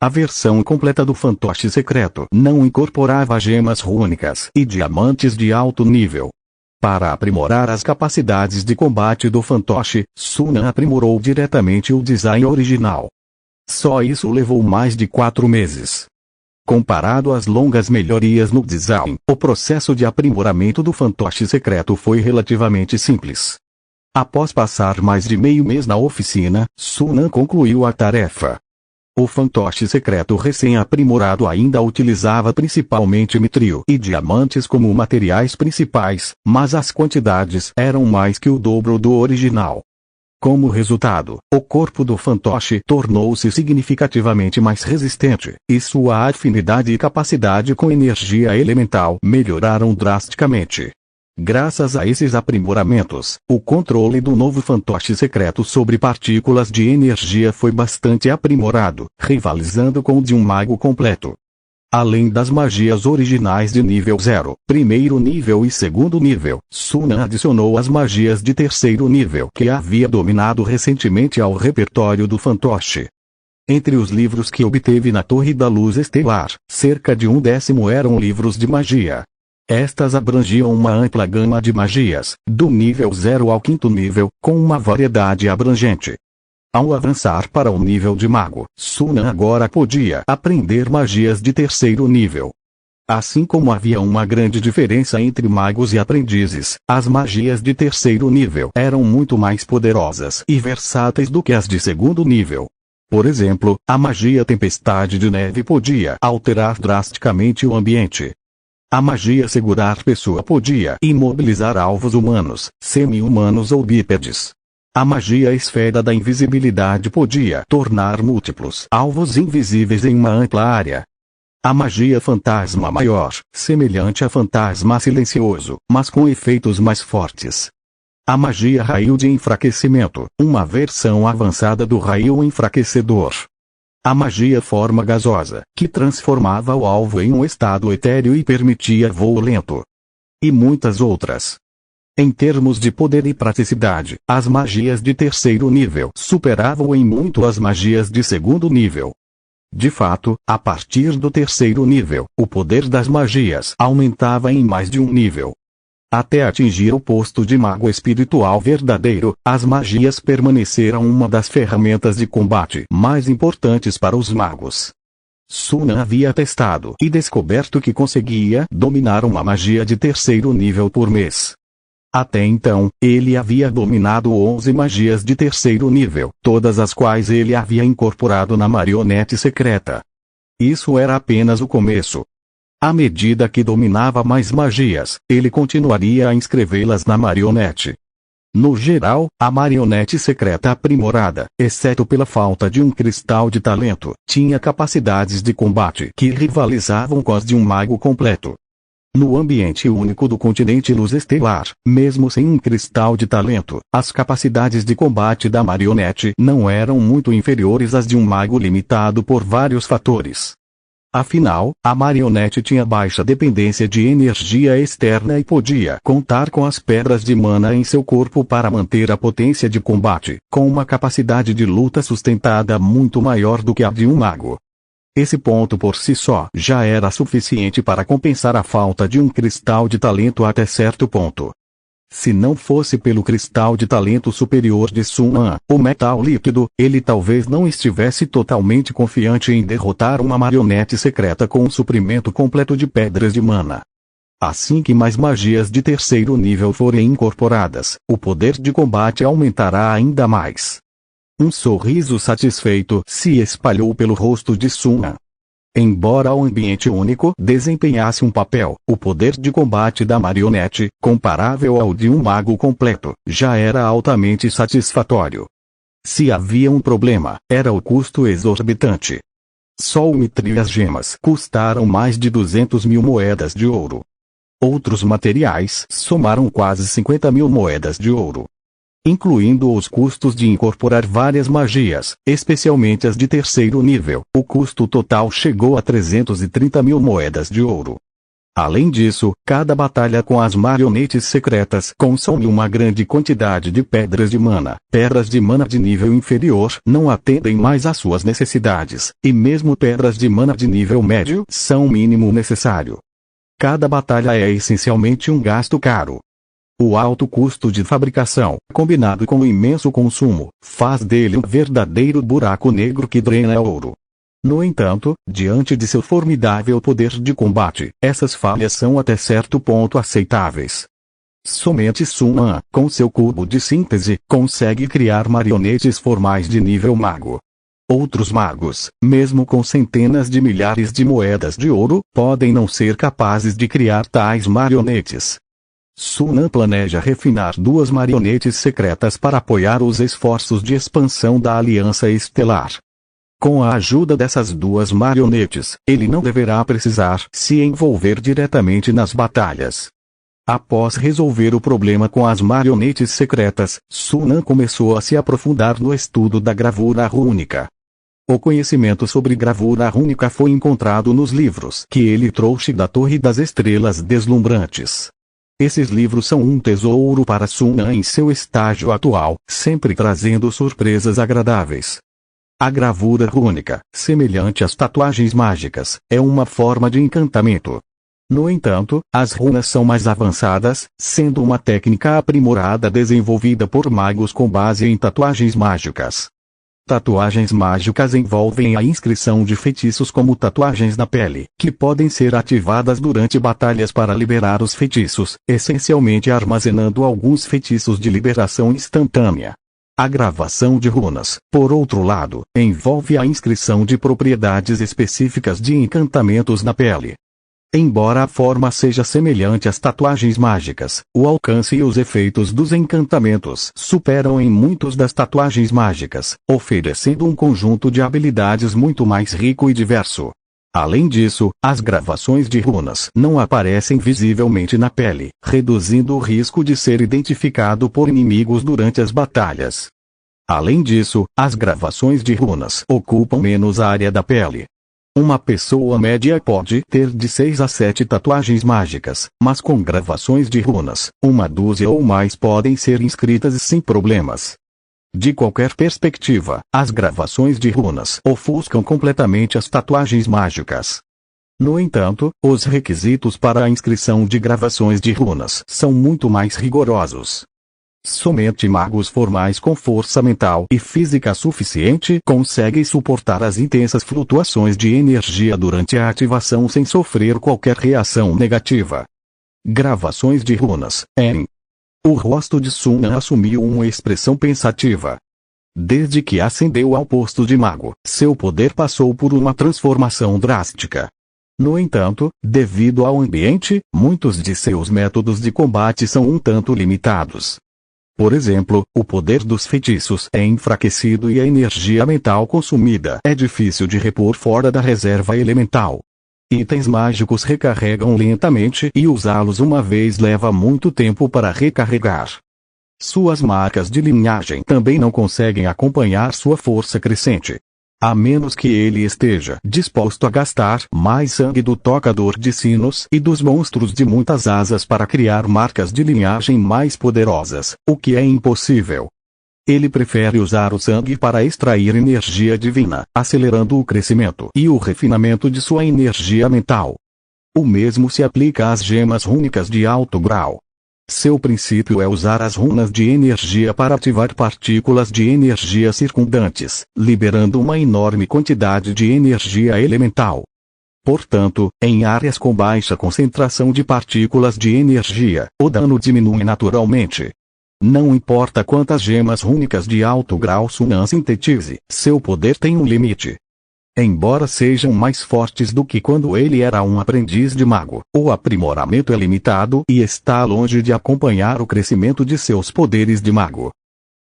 A versão completa do fantoche secreto não incorporava gemas rúnicas e diamantes de alto nível. Para aprimorar as capacidades de combate do fantoche, Sunan aprimorou diretamente o design original. Só isso levou mais de 4 meses. Comparado às longas melhorias no design, o processo de aprimoramento do fantoche secreto foi relativamente simples. Após passar mais de meio mês na oficina, Sunan concluiu a tarefa. O fantoche secreto recém-aprimorado ainda utilizava principalmente Mithril e diamantes como materiais principais, mas as quantidades eram mais que o dobro do original. Como resultado, o corpo do fantoche tornou-se significativamente mais resistente, e sua afinidade e capacidade com energia elemental melhoraram drasticamente. Graças a esses aprimoramentos, o controle do novo fantoche secreto sobre partículas de energia foi bastante aprimorado, rivalizando com o de um mago completo. Além das magias originais de nível 0, primeiro nível e segundo nível, Sunan adicionou as magias de terceiro nível que havia dominado recentemente ao repertório do fantoche. Entre os livros que obteve na Torre da Luz Estelar, cerca de 1/10 eram livros de magia. Estas abrangiam uma ampla gama de magias, do nível 0 ao quinto nível, com uma variedade abrangente. Ao avançar para o nível de mago, Sunan agora podia aprender magias de terceiro nível. Assim como havia uma grande diferença entre magos e aprendizes, as magias de terceiro nível eram muito mais poderosas e versáteis do que as de segundo nível. Por exemplo, a magia Tempestade de Neve podia alterar drasticamente o ambiente. A magia Segurar Pessoa podia imobilizar alvos humanos, semi-humanos ou bípedes. A magia Esfera da Invisibilidade podia tornar múltiplos alvos invisíveis em uma ampla área. A magia Fantasma Maior, semelhante a Fantasma Silencioso, mas com efeitos mais fortes. A magia Raio de Enfraquecimento, uma versão avançada do Raio Enfraquecedor. A magia Forma Gasosa, que transformava o alvo em um estado etéreo e permitia voo lento. E muitas outras. Em termos de poder e praticidade, as magias de terceiro nível superavam em muito as magias de segundo nível. De fato, a partir do terceiro nível, o poder das magias aumentava em mais de um nível. Até atingir o posto de mago espiritual verdadeiro, as magias permaneceram uma das ferramentas de combate mais importantes para os magos. Sunan havia testado e descoberto que conseguia dominar uma magia de terceiro nível por mês. Até então, ele havia dominado 11 magias de terceiro nível, todas as quais ele havia incorporado na marionete secreta. Isso era apenas o começo. À medida que dominava mais magias, ele continuaria a inscrevê-las na marionete. No geral, a marionete secreta aprimorada, exceto pela falta de um cristal de talento, tinha capacidades de combate que rivalizavam com as de um mago completo. No ambiente único do continente Luz Estelar, mesmo sem um cristal de talento, as capacidades de combate da marionete não eram muito inferiores às de um mago limitado por vários fatores. Afinal, a marionete tinha baixa dependência de energia externa e podia contar com as pedras de mana em seu corpo para manter a potência de combate, com uma capacidade de luta sustentada muito maior do que a de um mago. Esse ponto por si só já era suficiente para compensar a falta de um cristal de talento até certo ponto. Se não fosse pelo cristal de talento superior de Sun An, o metal líquido, ele talvez não estivesse totalmente confiante em derrotar uma marionete secreta com um suprimento completo de pedras de mana. Assim que mais magias de terceiro nível forem incorporadas, o poder de combate aumentará ainda mais. Um sorriso satisfeito se espalhou pelo rosto de Sun An. Embora o ambiente único desempenhasse um papel, o poder de combate da marionete, comparável ao de um mago completo, já era altamente satisfatório. Se havia um problema, era o custo exorbitante. Só o mithril e as gemas custaram mais de 200.000 moedas de ouro. Outros materiais somaram quase 50.000 moedas de ouro. Incluindo os custos de incorporar várias magias, especialmente as de terceiro nível, o custo total chegou a 330.000 moedas de ouro. Além disso, cada batalha com as marionetes secretas consome uma grande quantidade de pedras de mana. Pedras de mana de nível inferior não atendem mais às suas necessidades, e mesmo pedras de mana de nível médio são o mínimo necessário. Cada batalha é essencialmente um gasto caro. O alto custo de fabricação, combinado com o imenso consumo, faz dele um verdadeiro buraco negro que drena ouro. No entanto, diante de seu formidável poder de combate, essas falhas são até certo ponto aceitáveis. Somente Sun An, com seu cubo de síntese, consegue criar marionetes formais de nível mago. Outros magos, mesmo com centenas de milhares de moedas de ouro, podem não ser capazes de criar tais marionetes. Sun An planeja refinar 2 marionetes secretas para apoiar os esforços de expansão da Aliança Estelar. Com a ajuda dessas 2 marionetes, ele não deverá precisar se envolver diretamente nas batalhas. Após resolver o problema com as marionetes secretas, Sun An começou a se aprofundar no estudo da gravura rúnica. O conhecimento sobre gravura rúnica foi encontrado nos livros que ele trouxe da Torre das Estrelas Deslumbrantes. Esses livros são um tesouro para Sun An em seu estágio atual, sempre trazendo surpresas agradáveis. A gravura rúnica, semelhante às tatuagens mágicas, é uma forma de encantamento. No entanto, as runas são mais avançadas, sendo uma técnica aprimorada desenvolvida por magos com base em tatuagens mágicas. Tatuagens mágicas envolvem a inscrição de feitiços como tatuagens na pele, que podem ser ativadas durante batalhas para liberar os feitiços, essencialmente armazenando alguns feitiços de liberação instantânea. A gravação de runas, por outro lado, envolve a inscrição de propriedades específicas de encantamentos na pele. Embora a forma seja semelhante às tatuagens mágicas, o alcance e os efeitos dos encantamentos superam em muitos das tatuagens mágicas, oferecendo um conjunto de habilidades muito mais rico e diverso. Além disso, as gravações de runas não aparecem visivelmente na pele, reduzindo o risco de ser identificado por inimigos durante as batalhas. Além disso, as gravações de runas ocupam menos área da pele. Uma pessoa média pode ter de 6 a 7 tatuagens mágicas, mas com gravações de runas, 1 ou mais podem ser inscritas sem problemas. De qualquer perspectiva, as gravações de runas ofuscam completamente as tatuagens mágicas. No entanto, os requisitos para a inscrição de gravações de runas são muito mais rigorosos. Somente magos formais com força mental e física suficiente conseguem suportar as intensas flutuações de energia durante a ativação sem sofrer qualquer reação negativa. Gravações de runas, em. O rosto de Sun An assumiu uma expressão pensativa. Desde que ascendeu ao posto de mago, seu poder passou por uma transformação drástica. No entanto, devido ao ambiente, muitos de seus métodos de combate são um tanto limitados. Por exemplo, o poder dos feitiços é enfraquecido e a energia mental consumida é difícil de repor fora da reserva elemental. Itens mágicos recarregam lentamente e usá-los uma vez leva muito tempo para recarregar. Suas marcas de linhagem também não conseguem acompanhar sua força crescente. A menos que ele esteja disposto a gastar mais sangue do tocador de sinos e dos monstros de muitas asas para criar marcas de linhagem mais poderosas, o que é impossível. Ele prefere usar o sangue para extrair energia divina, acelerando o crescimento e o refinamento de sua energia mental. O mesmo se aplica às gemas rúnicas de alto grau. Seu princípio é usar as runas de energia para ativar partículas de energia circundantes, liberando uma enorme quantidade de energia elemental. Portanto, em áreas com baixa concentração de partículas de energia, o dano diminui naturalmente. Não importa quantas gemas rúnicas de alto grau Sunan sintetize, seu poder tem um limite. Embora sejam mais fortes do que quando ele era um aprendiz de mago, o aprimoramento é limitado e está longe de acompanhar o crescimento de seus poderes de mago.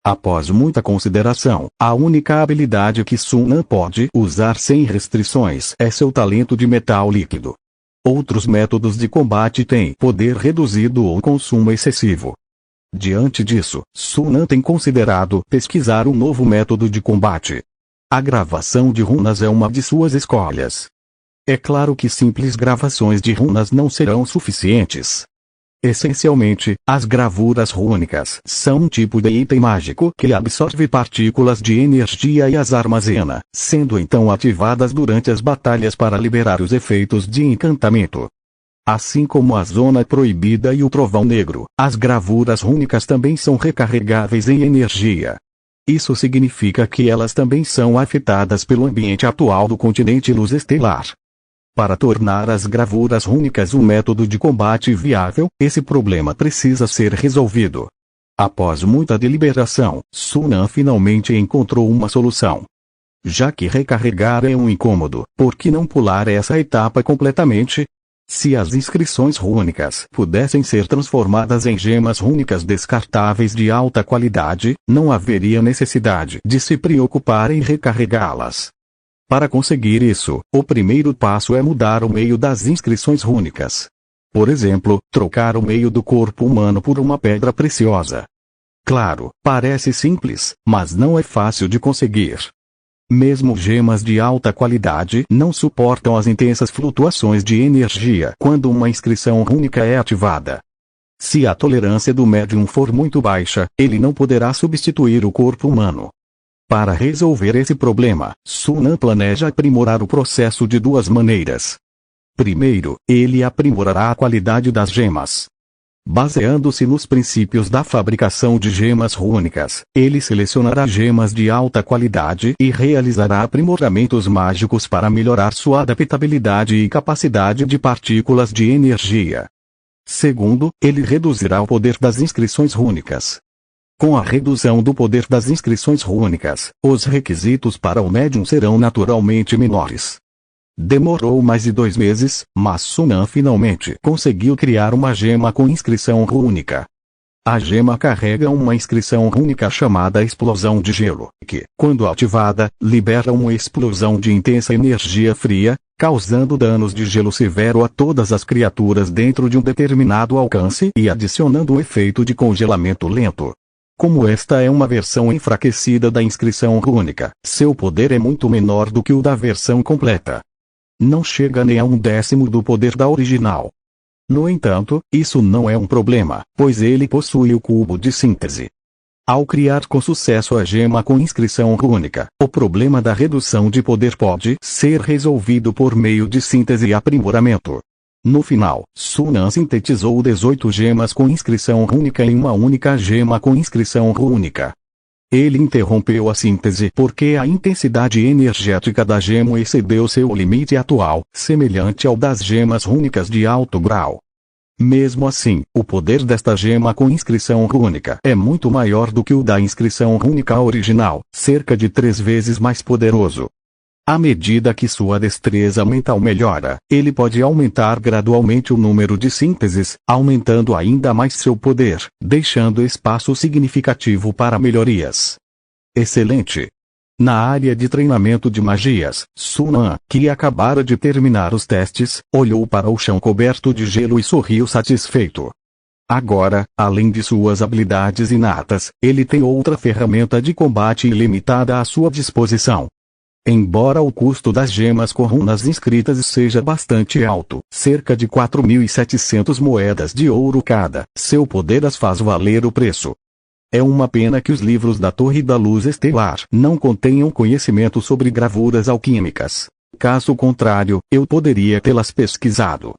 Após muita consideração, a única habilidade que Sunan pode usar sem restrições é seu talento de metal líquido. Outros métodos de combate têm poder reduzido ou consumo excessivo. Diante disso, Sunan tem considerado pesquisar um novo método de combate. A gravação de runas é uma de suas escolhas. É claro que simples gravações de runas não serão suficientes. Essencialmente, as gravuras rúnicas são um tipo de item mágico que absorve partículas de energia e as armazena, sendo então ativadas durante as batalhas para liberar os efeitos de encantamento. Assim como a Zona Proibida e o Trovão Negro, as gravuras rúnicas também são recarregáveis em energia. Isso significa que elas também são afetadas pelo ambiente atual do continente luz estelar. Para tornar as gravuras rúnicas um método de combate viável, esse problema precisa ser resolvido. Após muita deliberação, Sunan finalmente encontrou uma solução. Já que recarregar é um incômodo, por que não pular essa etapa completamente? Se as inscrições rúnicas pudessem ser transformadas em gemas rúnicas descartáveis de alta qualidade, não haveria necessidade de se preocupar em recarregá-las. Para conseguir isso, o primeiro passo é mudar o meio das inscrições rúnicas. Por exemplo, trocar o meio do corpo humano por uma pedra preciosa. Claro, parece simples, mas não é fácil de conseguir. Mesmo gemas de alta qualidade não suportam as intensas flutuações de energia quando uma inscrição rúnica é ativada. Se a tolerância do médium for muito baixa, ele não poderá substituir o corpo humano. Para resolver esse problema, Sunan planeja aprimorar o processo de duas maneiras. Primeiro, ele aprimorará a qualidade das gemas. Baseando-se nos princípios da fabricação de gemas rúnicas, ele selecionará gemas de alta qualidade e realizará aprimoramentos mágicos para melhorar sua adaptabilidade e capacidade de partículas de energia. Segundo, ele reduzirá o poder das inscrições rúnicas. Com a redução do poder das inscrições rúnicas, os requisitos para o médium serão naturalmente menores. Demorou mais de 2 meses, mas Sunan finalmente conseguiu criar uma gema com inscrição rúnica. A gema carrega uma inscrição rúnica chamada Explosão de Gelo, que, quando ativada, libera uma explosão de intensa energia fria, causando danos de gelo severo a todas as criaturas dentro de um determinado alcance e adicionando um efeito de congelamento lento. Como esta é uma versão enfraquecida da inscrição rúnica, seu poder é muito menor do que o da versão completa. Não chega nem a 1/10 do poder da original. No entanto, isso não é um problema, pois ele possui o cubo de síntese. Ao criar com sucesso a gema com inscrição rúnica, o problema da redução de poder pode ser resolvido por meio de síntese e aprimoramento. No final, Sunan sintetizou 18 gemas com inscrição rúnica em uma única gema com inscrição rúnica. Ele interrompeu a síntese porque a intensidade energética da gema excedeu seu limite atual, semelhante ao das gemas rúnicas de alto grau. Mesmo assim, o poder desta gema com inscrição rúnica é muito maior do que o da inscrição rúnica original, cerca de 3 vezes mais poderoso. À medida que sua destreza mental melhora, ele pode aumentar gradualmente o número de sínteses, aumentando ainda mais seu poder, deixando espaço significativo para melhorias. Excelente! Na área de treinamento de magias, Sunan, que acabara de terminar os testes, olhou para o chão coberto de gelo e sorriu satisfeito. Agora, além de suas habilidades inatas, ele tem outra ferramenta de combate ilimitada à sua disposição. Embora o custo das gemas com runas inscritas seja bastante alto, cerca de 4.700 moedas de ouro cada, seu poder as faz valer o preço. É uma pena que os livros da Torre da Luz Estelar não contenham conhecimento sobre gravuras alquímicas. Caso contrário, eu poderia tê-las pesquisado.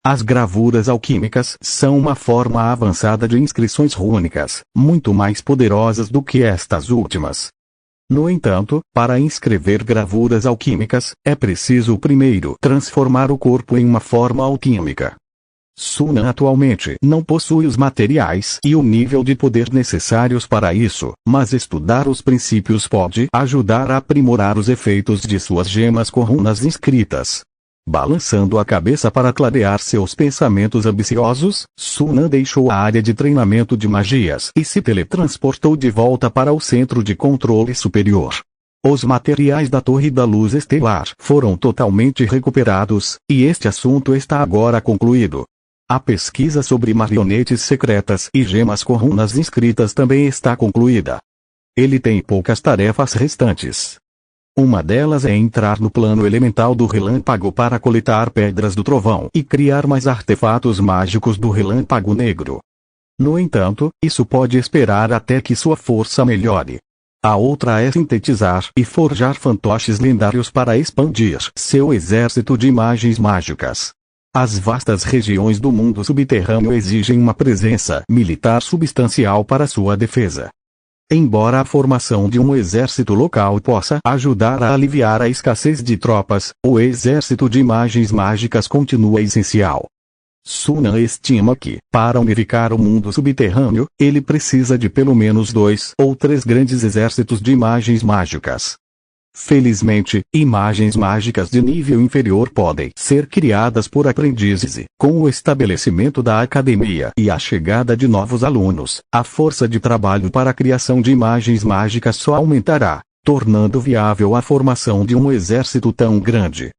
As gravuras alquímicas são uma forma avançada de inscrições rúnicas, muito mais poderosas do que estas últimas. No entanto, para inscrever gravuras alquímicas, é preciso primeiro transformar o corpo em uma forma alquímica. Sunan atualmente não possui os materiais e o nível de poder necessários para isso, mas estudar os princípios pode ajudar a aprimorar os efeitos de suas gemas com runas inscritas. Balançando a cabeça para clarear seus pensamentos ambiciosos, Sunan deixou a área de treinamento de magias e se teletransportou de volta para o centro de controle superior. Os materiais da Torre da Luz Estelar foram totalmente recuperados, e este assunto está agora concluído. A pesquisa sobre marionetes secretas e gemas com runas inscritas também está concluída. Ele tem poucas tarefas restantes. Uma delas é entrar no plano elemental do relâmpago para coletar pedras do trovão e criar mais artefatos mágicos do relâmpago negro. No entanto, isso pode esperar até que sua força melhore. A outra é sintetizar e forjar fantoches lendários para expandir seu exército de imagens mágicas. As vastas regiões do mundo subterrâneo exigem uma presença militar substancial para sua defesa. Embora a formação de um exército local possa ajudar a aliviar a escassez de tropas, o exército de imagens mágicas continua essencial. Sunan estima que, para unificar o mundo subterrâneo, ele precisa de pelo menos 2 ou 3 grandes exércitos de imagens mágicas. Felizmente, imagens mágicas de nível inferior podem ser criadas por aprendizes e, com o estabelecimento da academia e a chegada de novos alunos, a força de trabalho para a criação de imagens mágicas só aumentará, tornando viável a formação de um exército tão grande.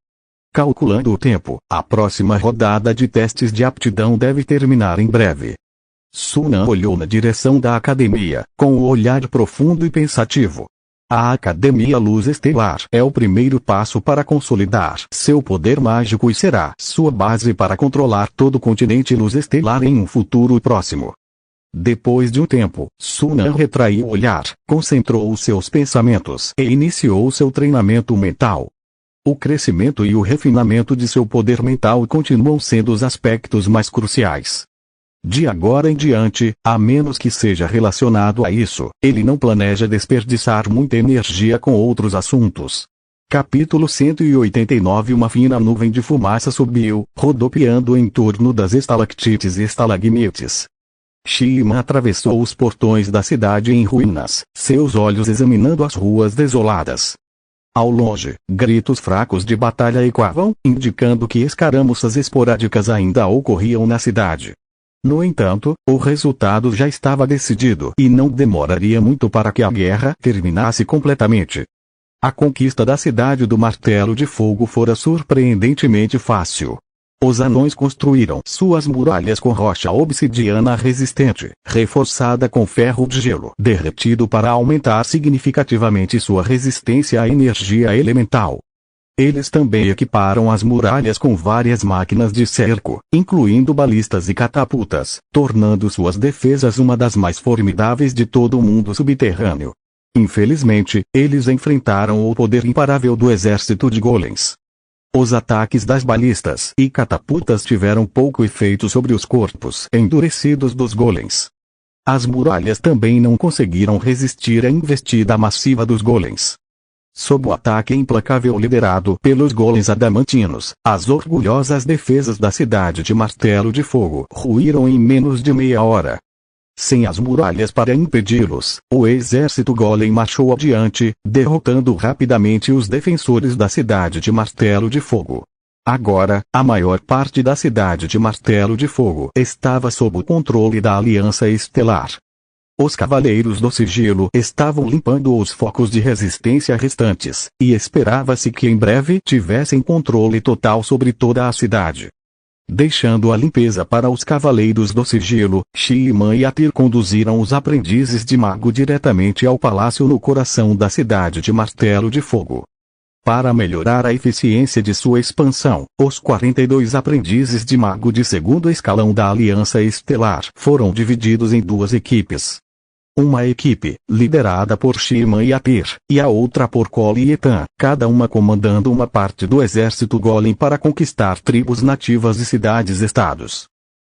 Calculando o tempo, a próxima rodada de testes de aptidão deve terminar em breve. Sunan olhou na direção da academia, com um olhar profundo e pensativo. A Academia Luz Estelar é o primeiro passo para consolidar seu poder mágico e será sua base para controlar todo o continente Luz Estelar em um futuro próximo. Depois de um tempo, Sunan retraiu o olhar, concentrou os seus pensamentos e iniciou seu treinamento mental. O crescimento e o refinamento de seu poder mental continuam sendo os aspectos mais cruciais. De agora em diante, a menos que seja relacionado a isso, ele não planeja desperdiçar muita energia com outros assuntos. Capítulo 189. Uma fina nuvem de fumaça subiu, rodopiando em torno das estalactites e estalagmites. Shiman atravessou os portões da cidade em ruínas, seus olhos examinando as ruas desoladas. Ao longe, gritos fracos de batalha ecoavam, indicando que escaramuças esporádicas ainda ocorriam na cidade. No entanto, o resultado já estava decidido e não demoraria muito para que a guerra terminasse completamente. A conquista da cidade do Martelo de Fogo fora surpreendentemente fácil. Os anões construíram suas muralhas com rocha obsidiana resistente, reforçada com ferro de gelo derretido para aumentar significativamente sua resistência à energia elemental. Eles também equiparam as muralhas com várias máquinas de cerco, incluindo balistas e catapultas, tornando suas defesas uma das mais formidáveis de todo o mundo subterrâneo. Infelizmente, eles enfrentaram o poder imparável do exército de golems. Os ataques das balistas e catapultas tiveram pouco efeito sobre os corpos endurecidos dos golems. As muralhas também não conseguiram resistir à investida massiva dos golems. Sob o ataque implacável liderado pelos golems adamantinos, as orgulhosas defesas da cidade de Martelo de Fogo ruíram em menos de meia hora. Sem as muralhas para impedi-los, o exército golem marchou adiante, derrotando rapidamente os defensores da cidade de Martelo de Fogo. Agora, a maior parte da cidade de Martelo de Fogo estava sob o controle da Aliança Estelar. Os Cavaleiros do Sigilo estavam limpando os focos de resistência restantes, e esperava-se que em breve tivessem controle total sobre toda a cidade. Deixando a limpeza para os Cavaleiros do Sigilo, Shiman e Atir conduziram os aprendizes de mago diretamente ao palácio no coração da cidade de Martelo de Fogo. Para melhorar a eficiência de sua expansão, os 42 aprendizes de mago de segundo escalão da Aliança Estelar foram divididos em duas equipes. Uma equipe, liderada por Shiman e Atir, e a outra por Cole e Ethan, cada uma comandando uma parte do exército Golem para conquistar tribos nativas e cidades-estados.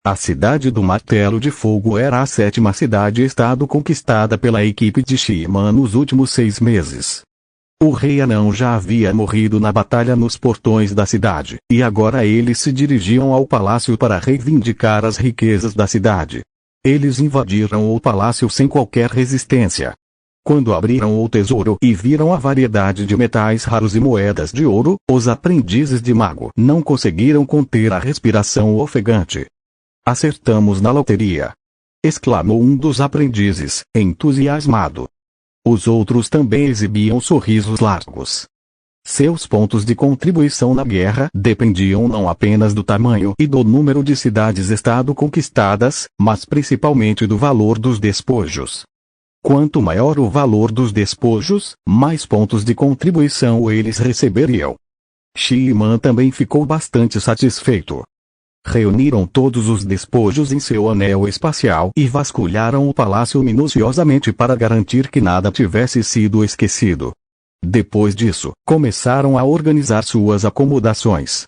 A Cidade do Martelo de Fogo era a 7ª cidade-estado conquistada pela equipe de Shiman nos últimos 6 meses. O rei anão já havia morrido na batalha nos portões da cidade, e agora eles se dirigiam ao palácio para reivindicar as riquezas da cidade. Eles invadiram o palácio sem qualquer resistência. Quando abriram o tesouro e viram a variedade de metais raros e moedas de ouro, os aprendizes de mago não conseguiram conter a respiração ofegante. "Acertamos na loteria!" exclamou um dos aprendizes, entusiasmado. Os outros também exibiam sorrisos largos. Seus pontos de contribuição na guerra dependiam não apenas do tamanho e do número de cidades-estado conquistadas, mas principalmente do valor dos despojos. Quanto maior o valor dos despojos, mais pontos de contribuição eles receberiam. Shiman também ficou bastante satisfeito. Reuniram todos os despojos em seu anel espacial e vasculharam o palácio minuciosamente para garantir que nada tivesse sido esquecido. Depois disso, começaram a organizar suas acomodações.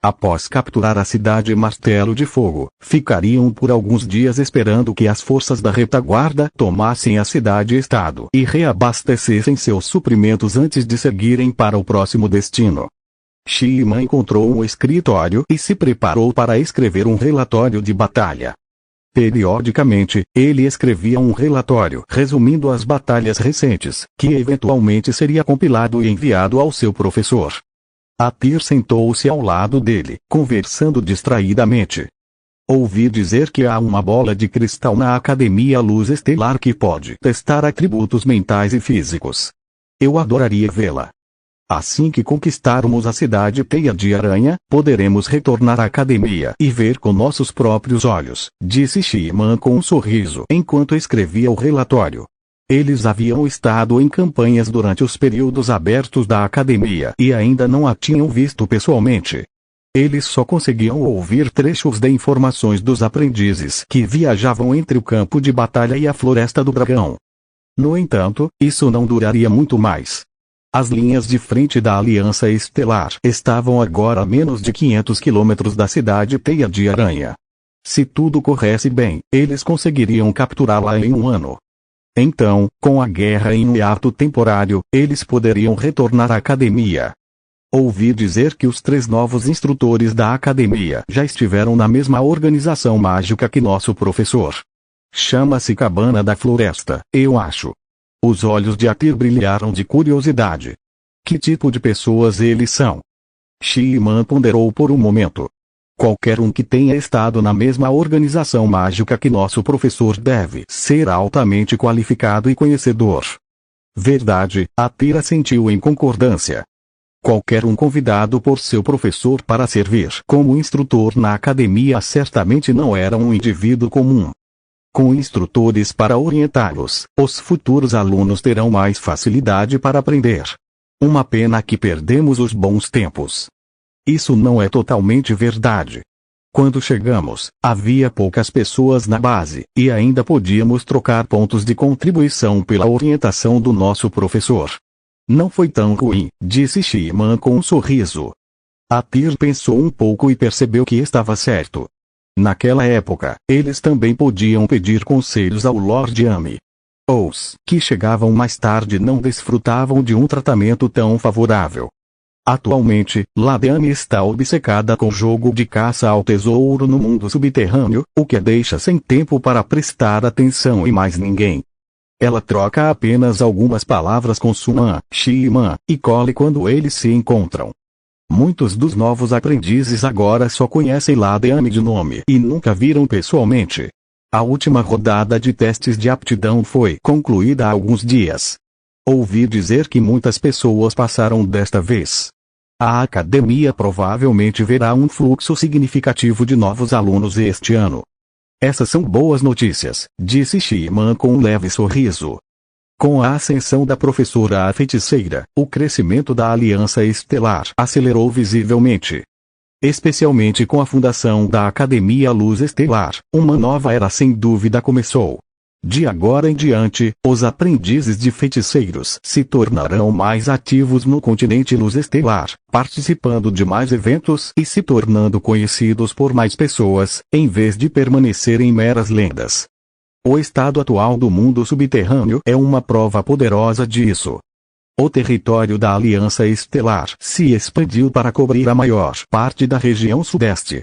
Após capturar a cidade Martelo de Fogo, ficariam por alguns dias esperando que as forças da retaguarda tomassem a cidade-estado e reabastecessem seus suprimentos antes de seguirem para o próximo destino. Shiman encontrou um escritório e se preparou para escrever um relatório de batalha. Periodicamente, ele escrevia um relatório resumindo as batalhas recentes, que eventualmente seria compilado e enviado ao seu professor. Atir sentou-se ao lado dele, conversando distraidamente. "Ouvi dizer que há uma bola de cristal na Academia Luz Estelar que pode testar atributos mentais e físicos. Eu adoraria vê-la. Assim que conquistarmos a cidade Teia de Aranha, poderemos retornar à academia e ver com nossos próprios olhos", disse Shiman com um sorriso enquanto escrevia o relatório. Eles haviam estado em campanhas durante os períodos abertos da academia e ainda não a tinham visto pessoalmente. Eles só conseguiam ouvir trechos de informações dos aprendizes que viajavam entre o campo de batalha e a Floresta do Dragão. No entanto, isso não duraria muito mais. As linhas de frente da Aliança Estelar estavam agora a menos de 500 quilômetros da cidade Teia de Aranha. Se tudo corresse bem, eles conseguiriam capturá-la em um ano. Então, com a guerra em um hiato temporário, eles poderiam retornar à academia. Ouvi dizer que os 3 novos instrutores da academia já estiveram na mesma organização mágica que nosso professor. Chama-se Cabana da Floresta, eu acho. Os olhos de Atir brilharam de curiosidade. Que tipo de pessoas eles são? Shiman ponderou por um momento. Qualquer um que tenha estado na mesma organização mágica que nosso professor deve ser altamente qualificado e conhecedor. Verdade, Atir assentiu em concordância. Qualquer um convidado por seu professor para servir como instrutor na academia certamente não era um indivíduo comum. Com instrutores para orientá-los, os futuros alunos terão mais facilidade para aprender. Uma pena que perdemos os bons tempos. Isso não é totalmente verdade. Quando chegamos, havia poucas pessoas na base, e ainda podíamos trocar pontos de contribuição pela orientação do nosso professor. Não foi tão ruim, disse Shiman com um sorriso. Atir pensou um pouco e percebeu que estava certo. Naquela época, eles também podiam pedir conselhos ao Lord Ami. Os que chegavam mais tarde não desfrutavam de um tratamento tão favorável. Atualmente, Ladeane está obcecada com o jogo de caça ao tesouro no mundo subterrâneo, o que a deixa sem tempo para prestar atenção em mais ninguém. Ela troca apenas algumas palavras com Suman, Shiman e Cole quando eles se encontram. Muitos dos novos aprendizes agora só conhecem Ladeane de nome e nunca viram pessoalmente. A última rodada de testes de aptidão foi concluída há alguns dias. Ouvi dizer que muitas pessoas passaram desta vez. A academia provavelmente verá um fluxo significativo de novos alunos este ano. Essas são boas notícias, disse Shiman com um leve sorriso. Com a ascensão da professora à feiticeira, o crescimento da Aliança Estelar acelerou visivelmente. Especialmente com a fundação da Academia Luz Estelar, uma nova era sem dúvida começou. De agora em diante, os aprendizes de feiticeiros se tornarão mais ativos no continente Luz Estelar, participando de mais eventos e se tornando conhecidos por mais pessoas, em vez de permanecerem meras lendas. O estado atual do mundo subterrâneo é uma prova poderosa disso. O território da Aliança Estelar se expandiu para cobrir a maior parte da região sudeste.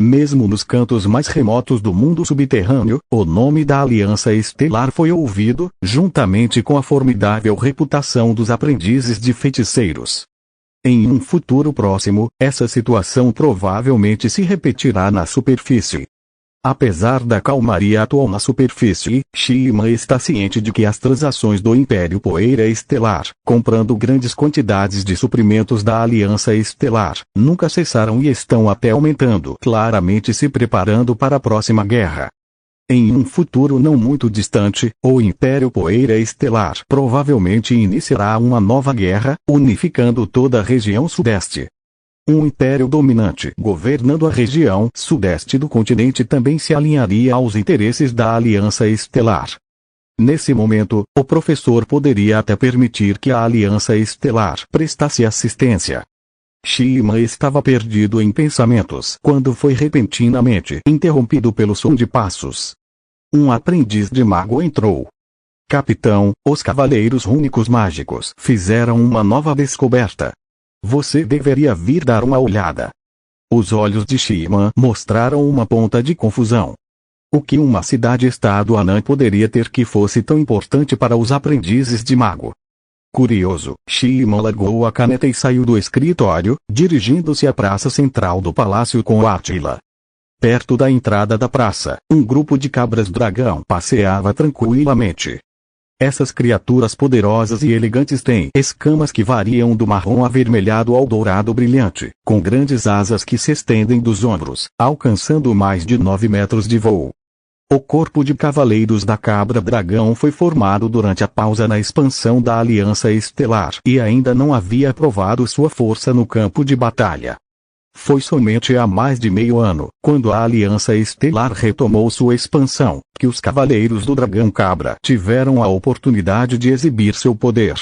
Mesmo nos cantos mais remotos do mundo subterrâneo, o nome da Aliança Estelar foi ouvido, juntamente com a formidável reputação dos aprendizes de feiticeiros. Em um futuro próximo, essa situação provavelmente se repetirá na superfície. Apesar da calmaria atual na superfície, Shima está ciente de que as transações do Império Poeira Estelar, comprando grandes quantidades de suprimentos da Aliança Estelar, nunca cessaram e estão até aumentando, claramente se preparando para a próxima guerra. Em um futuro não muito distante, o Império Poeira Estelar provavelmente iniciará uma nova guerra, unificando toda a região sudeste. Um império dominante governando a região sudeste do continente também se alinharia aos interesses da Aliança Estelar. Nesse momento, o professor poderia até permitir que a Aliança Estelar prestasse assistência. Shima estava perdido em pensamentos quando foi repentinamente interrompido pelo som de passos. Um aprendiz de mago entrou. Capitão, os Cavaleiros Rúnicos Mágicos fizeram uma nova descoberta. Você deveria vir dar uma olhada. Os olhos de Shima mostraram uma ponta de confusão. O que uma cidade-estado anã poderia ter que fosse tão importante para os aprendizes de mago? Curioso, Shima largou a caneta e saiu do escritório, dirigindo-se à praça central do palácio com Átila. Perto da entrada da praça, um grupo de cabras-dragão passeava tranquilamente. Essas criaturas poderosas e elegantes têm escamas que variam do marrom avermelhado ao dourado brilhante, com grandes asas que se estendem dos ombros, alcançando mais de 9 metros de voo. O corpo de cavaleiros da cabra-dragão foi formado durante a pausa na expansão da Aliança Estelar e ainda não havia provado sua força no campo de batalha. Foi somente há mais de meio ano, quando a Aliança Estelar retomou sua expansão, que os Cavaleiros do Dragão Cabra tiveram a oportunidade de exibir seu poder.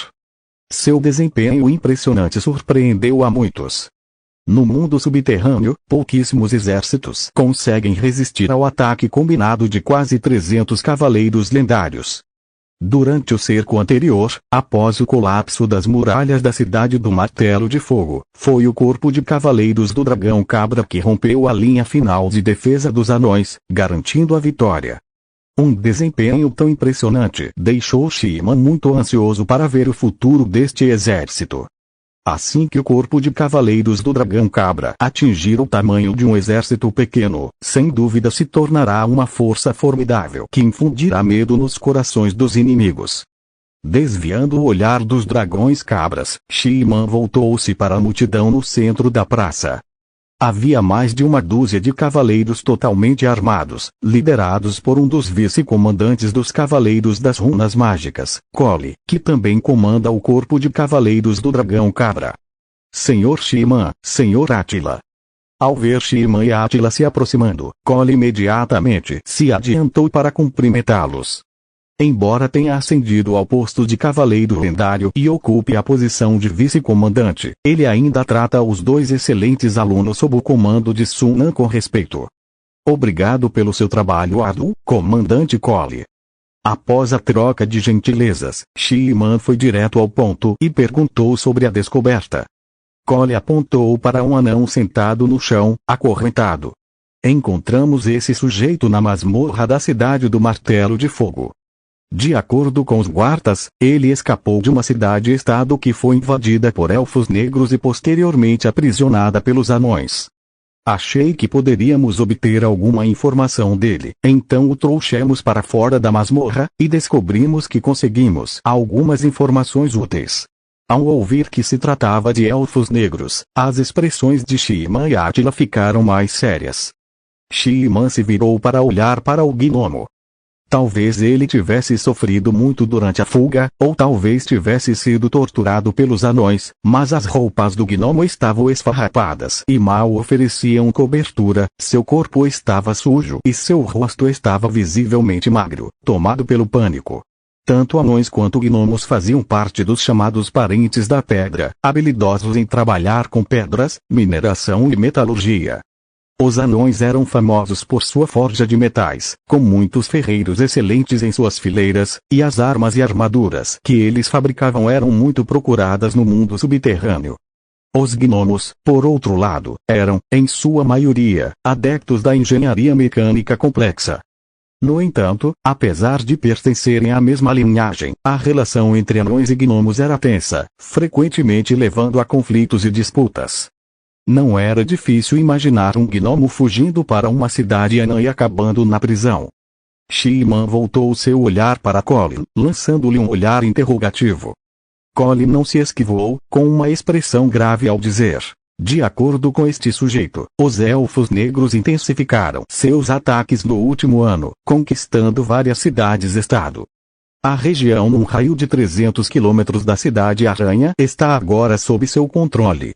Seu desempenho impressionante surpreendeu a muitos. No mundo subterrâneo, pouquíssimos exércitos conseguem resistir ao ataque combinado de quase 300 cavaleiros lendários. Durante o cerco anterior, após o colapso das muralhas da Cidade do Martelo de Fogo, foi o corpo de cavaleiros do Dragão Cabra que rompeu a linha final de defesa dos anões, garantindo a vitória. Um desempenho tão impressionante deixou Shima muito ansioso para ver o futuro deste exército. Assim que o corpo de cavaleiros do Dragão Cabra atingir o tamanho de um exército pequeno, sem dúvida se tornará uma força formidável que infundirá medo nos corações dos inimigos. Desviando o olhar dos dragões cabras, Shima voltou-se para a multidão no centro da praça. Havia mais de uma dúzia de cavaleiros totalmente armados, liderados por um dos vice-comandantes dos Cavaleiros das Runas Mágicas, Cole, que também comanda o corpo de cavaleiros do Dragão Cabra. Senhor Shima, Senhor Átila. Ao ver Shima e Átila se aproximando, Cole imediatamente se adiantou para cumprimentá-los. Embora tenha ascendido ao posto de cavaleiro lendário e ocupe a posição de vice-comandante, ele ainda trata os dois excelentes alunos sob o comando de Sunan com respeito. Obrigado pelo seu trabalho árduo, comandante Cole. Após a troca de gentilezas, Shima foi direto ao ponto e perguntou sobre a descoberta. Cole apontou para um anão sentado no chão, acorrentado. Encontramos esse sujeito na masmorra da Cidade do Martelo de Fogo. De acordo com os guardas, ele escapou de uma cidade-estado que foi invadida por elfos negros e posteriormente aprisionada pelos anões. Achei que poderíamos obter alguma informação dele, então o trouxemos para fora da masmorra, e descobrimos que conseguimos algumas informações úteis. Ao ouvir que se tratava de elfos negros, as expressões de Shima e Átila ficaram mais sérias. Shima se virou para olhar para o gnomo. Talvez ele tivesse sofrido muito durante a fuga, ou talvez tivesse sido torturado pelos anões, mas as roupas do gnomo estavam esfarrapadas e mal ofereciam cobertura, seu corpo estava sujo e seu rosto estava visivelmente magro, tomado pelo pânico. Tanto anões quanto gnomos faziam parte dos chamados parentes da pedra, habilidosos em trabalhar com pedras, mineração e metalurgia. Os anões eram famosos por sua forja de metais, com muitos ferreiros excelentes em suas fileiras, e as armas e armaduras que eles fabricavam eram muito procuradas no mundo subterrâneo. Os gnomos, por outro lado, eram, em sua maioria, adeptos da engenharia mecânica complexa. No entanto, apesar de pertencerem à mesma linhagem, a relação entre anões e gnomos era tensa, frequentemente levando a conflitos e disputas. Não era difícil imaginar um gnomo fugindo para uma cidade anã e acabando na prisão. Shi-Man voltou seu olhar para Colin, lançando-lhe um olhar interrogativo. Colin não se esquivou, com uma expressão grave ao dizer: de acordo com este sujeito, os elfos negros intensificaram seus ataques no último ano, conquistando várias cidades-estado. A região num raio de 300 quilômetros da Cidade-Aranha está agora sob seu controle.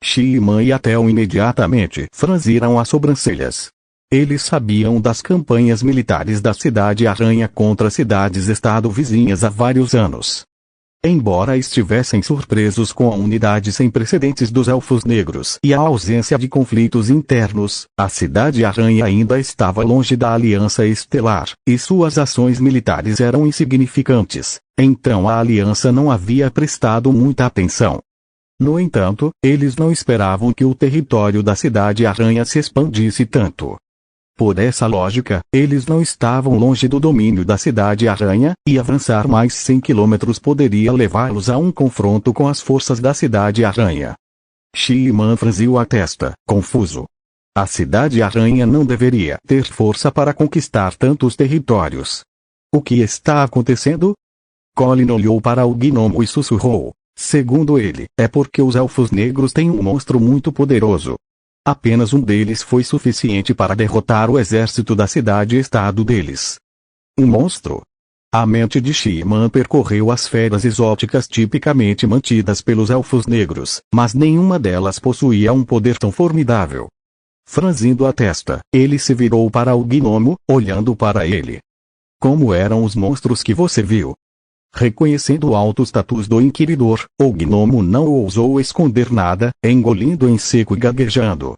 Shi-Man e Atel imediatamente franziram as sobrancelhas. Eles sabiam das campanhas militares da Cidade-Aranha contra cidades-estado vizinhas há vários anos. Embora estivessem surpresos com a unidade sem precedentes dos Elfos Negros e a ausência de conflitos internos, a Cidade-Aranha ainda estava longe da Aliança Estelar, e suas ações militares eram insignificantes, então a Aliança não havia prestado muita atenção. No entanto, eles não esperavam que o território da Cidade-Aranha se expandisse tanto. Por essa lógica, eles não estavam longe do domínio da Cidade-Aranha, e avançar mais 100 quilômetros poderia levá-los a um confronto com as forças da Cidade-Aranha. Shi-Man franziu a testa, confuso. A Cidade-Aranha não deveria ter força para conquistar tantos territórios. O que está acontecendo? Colin olhou para o gnomo e sussurrou. Segundo ele, é porque os Elfos Negros têm um monstro muito poderoso. Apenas um deles foi suficiente para derrotar o exército da cidade-estado deles. Um monstro? A mente de Shi-Man percorreu as feras exóticas tipicamente mantidas pelos Elfos Negros, mas nenhuma delas possuía um poder tão formidável. Franzindo a testa, ele se virou para o gnomo, olhando para ele. Como eram os monstros que você viu? Reconhecendo o alto status do inquiridor, o gnomo não ousou esconder nada, engolindo em seco e gaguejando.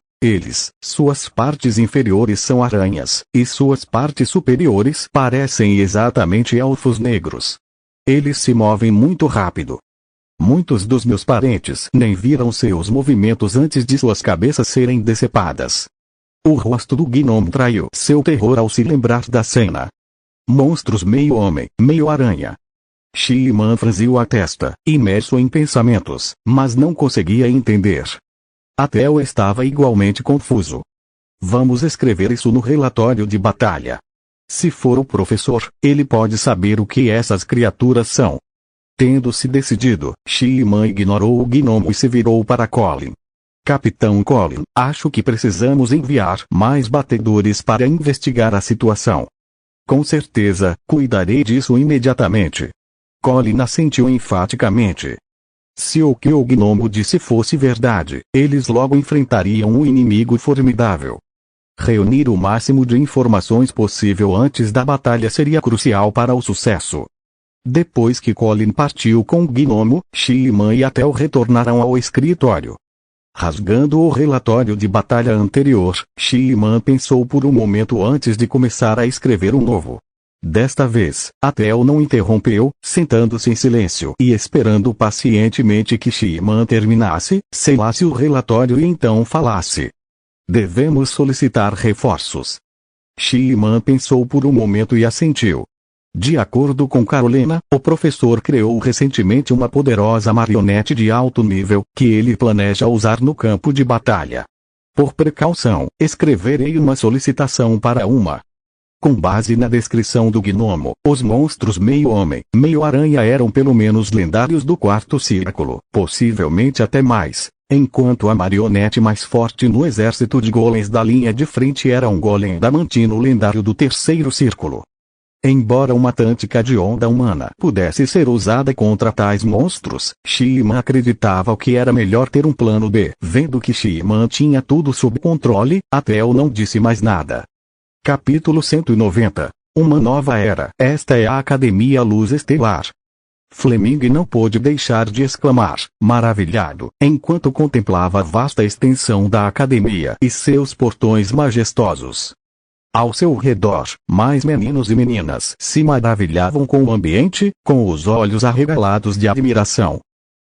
Suas partes inferiores são aranhas, e suas partes superiores parecem exatamente elfos negros. Eles se movem muito rápido. Muitos dos meus parentes nem viram seus movimentos antes de suas cabeças serem decepadas. O rosto do gnomo traiu seu terror ao se lembrar da cena. Monstros meio homem, meio aranha. Shi-Man franziu a testa, imerso em pensamentos, mas não conseguia entender. Atel estava igualmente confuso. Vamos escrever isso no relatório de batalha. Se for o professor, ele pode saber o que essas criaturas são. Tendo-se decidido, Shi-Man ignorou o gnomo e se virou para Colin. Capitão Colin, acho que precisamos enviar mais batedores para investigar a situação. Com certeza, cuidarei disso imediatamente. Colin assentiu enfaticamente. Se o que o gnomo disse fosse verdade, eles logo enfrentariam um inimigo formidável. Reunir o máximo de informações possível antes da batalha seria crucial para o sucesso. Depois que Colin partiu com o gnomo, Shi-Man e Atel retornaram ao escritório. Rasgando o relatório de batalha anterior, Shi-Man pensou por um momento antes de começar a escrever um novo. Desta vez, Atel não interrompeu, sentando-se em silêncio e esperando pacientemente que Shi-Man terminasse, selasse o relatório e então falasse. Devemos solicitar reforços. Shi-Man pensou por um momento e assentiu. De acordo com Carolina, o professor criou recentemente uma poderosa marionete de alto nível, que ele planeja usar no campo de batalha. Por precaução, escreverei uma solicitação para uma. Com base na descrição do gnomo, os monstros meio-homem, meio-aranha eram pelo menos lendários do quarto círculo, possivelmente até mais, enquanto a marionete mais forte no exército de golems da linha de frente era um golem damantino lendário do terceiro círculo. Embora uma tântica de onda humana pudesse ser usada contra tais monstros, Shiman acreditava que era melhor ter um plano B. Vendo que Shiman tinha tudo sob controle, Atel não disse mais nada. Capítulo 190. Uma nova era. Esta é a Academia Luz Estelar. Fleming não pôde deixar de exclamar, maravilhado, enquanto contemplava a vasta extensão da academia e seus portões majestosos. Ao seu redor, mais meninos e meninas se maravilhavam com o ambiente, com os olhos arregalados de admiração.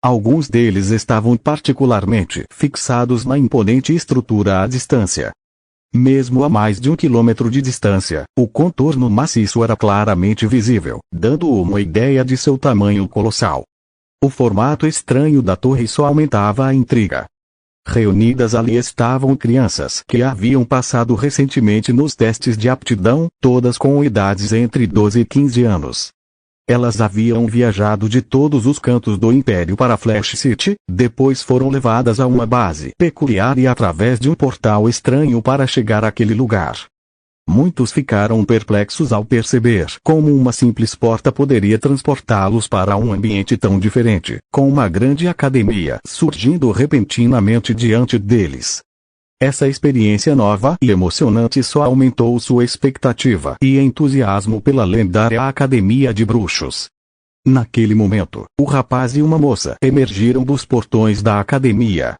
Alguns deles estavam particularmente fixados na imponente estrutura à distância. Mesmo a mais de 1 quilômetro de distância, o contorno maciço era claramente visível, dando uma ideia de seu tamanho colossal. O formato estranho da torre só aumentava a intriga. Reunidas ali estavam crianças que haviam passado recentemente nos testes de aptidão, todas com idades entre 12 e 15 anos. Elas haviam viajado de todos os cantos do Império para Flash City, depois foram levadas a uma base peculiar e através de um portal estranho para chegar àquele lugar. Muitos ficaram perplexos ao perceber como uma simples porta poderia transportá-los para um ambiente tão diferente, com uma grande academia surgindo repentinamente diante deles. Essa experiência nova e emocionante só aumentou sua expectativa e entusiasmo pela lendária Academia de Bruxos. Naquele momento, o rapaz e uma moça emergiram dos portões da academia.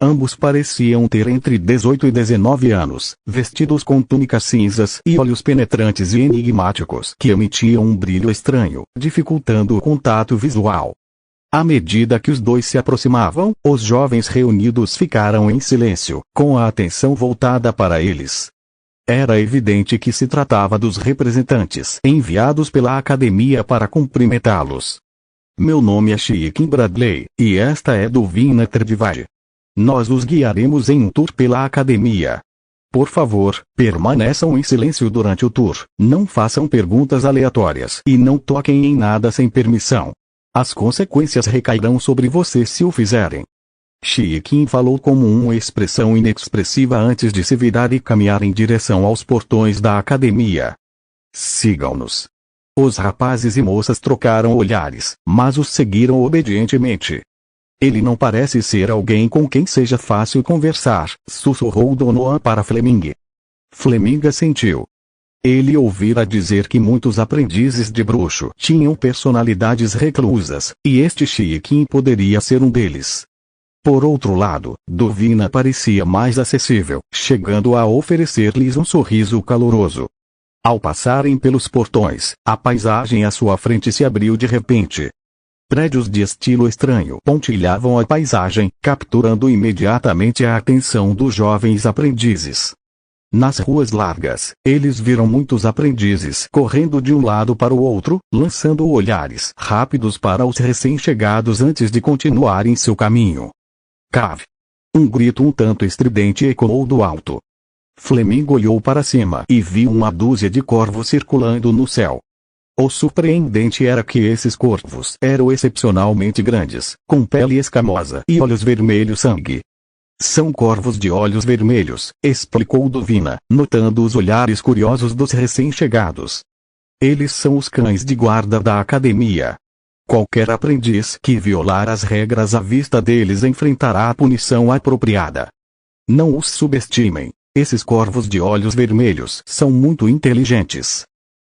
Ambos pareciam ter entre 18 e 19 anos, vestidos com túnicas cinzas e olhos penetrantes e enigmáticos que emitiam um brilho estranho, dificultando o contato visual. À medida que os dois se aproximavam, os jovens reunidos ficaram em silêncio, com a atenção voltada para eles. Era evidente que se tratava dos representantes enviados pela academia para cumprimentá-los. Meu nome é Shiikin Bradley, e esta é Duvina Tredivae. Nós os guiaremos em um tour pela academia. Por favor, permaneçam em silêncio durante o tour, não façam perguntas aleatórias e não toquem em nada sem permissão. As consequências recairão sobre vocês se o fizerem. Shiikin falou como uma expressão inexpressiva antes de se virar e caminhar em direção aos portões da academia. Sigam-nos. Os rapazes e moças trocaram olhares, mas os seguiram obedientemente. Ele não parece ser alguém com quem seja fácil conversar, sussurrou Donovan para Fleming. Fleming assentiu. Ele ouvira dizer que muitos aprendizes de bruxo tinham personalidades reclusas, e este Shiikin poderia ser um deles. Por outro lado, Duvina parecia mais acessível, chegando a oferecer-lhes um sorriso caloroso. Ao passarem pelos portões, a paisagem à sua frente se abriu de repente. Prédios de estilo estranho pontilhavam a paisagem, capturando imediatamente a atenção dos jovens aprendizes. Nas ruas largas, eles viram muitos aprendizes correndo de um lado para o outro, lançando olhares rápidos para os recém-chegados antes de continuarem seu caminho. Cave! Um grito um tanto estridente ecoou do alto. Fleming olhou para cima e viu uma dúzia de corvos circulando no céu. O surpreendente era que esses corvos eram excepcionalmente grandes, com pele escamosa e olhos vermelhos sangue. São corvos de olhos vermelhos, explicou Duvina, notando os olhares curiosos dos recém-chegados. Eles são os cães de guarda da academia. Qualquer aprendiz que violar as regras à vista deles enfrentará a punição apropriada. Não os subestimem, esses corvos de olhos vermelhos são muito inteligentes.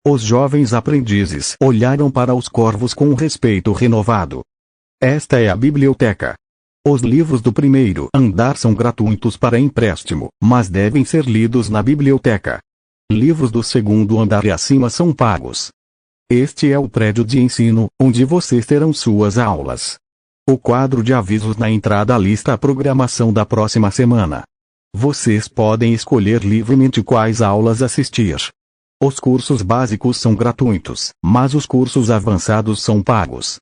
Os jovens aprendizes olharam para os corvos com um respeito renovado. Esta é a biblioteca. Os livros do primeiro andar são gratuitos para empréstimo, mas devem ser lidos na biblioteca. Livros do segundo andar e acima são pagos. Este é o prédio de ensino, onde vocês terão suas aulas. O quadro de avisos na entrada lista a programação da próxima semana. Vocês podem escolher livremente quais aulas assistir. Os cursos básicos são gratuitos, mas os cursos avançados são pagos.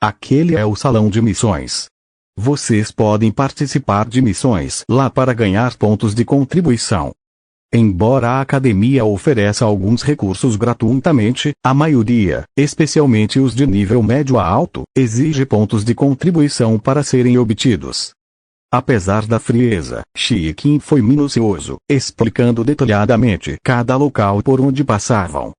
Aquele é o salão de missões. Vocês podem participar de missões lá para ganhar pontos de contribuição. Embora a academia ofereça alguns recursos gratuitamente, a maioria, especialmente os de nível médio a alto, exige pontos de contribuição para serem obtidos. Apesar da frieza, Shiikin foi minucioso, explicando detalhadamente cada local por onde passavam.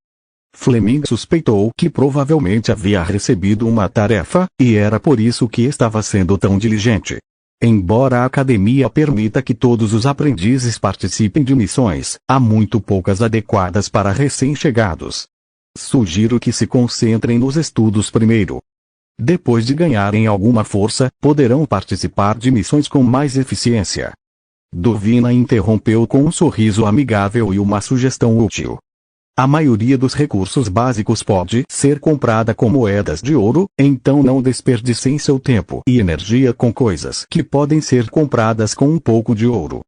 Fleming suspeitou que provavelmente havia recebido uma tarefa, e era por isso que estava sendo tão diligente. Embora a academia permita que todos os aprendizes participem de missões, há muito poucas adequadas para recém-chegados. Sugiro que se concentrem nos estudos primeiro. Depois de ganharem alguma força, poderão participar de missões com mais eficiência. Dovina interrompeu com um sorriso amigável e uma sugestão útil. A maioria dos recursos básicos pode ser comprada com moedas de ouro, então não desperdicem seu tempo e energia com coisas que podem ser compradas com um pouco de ouro.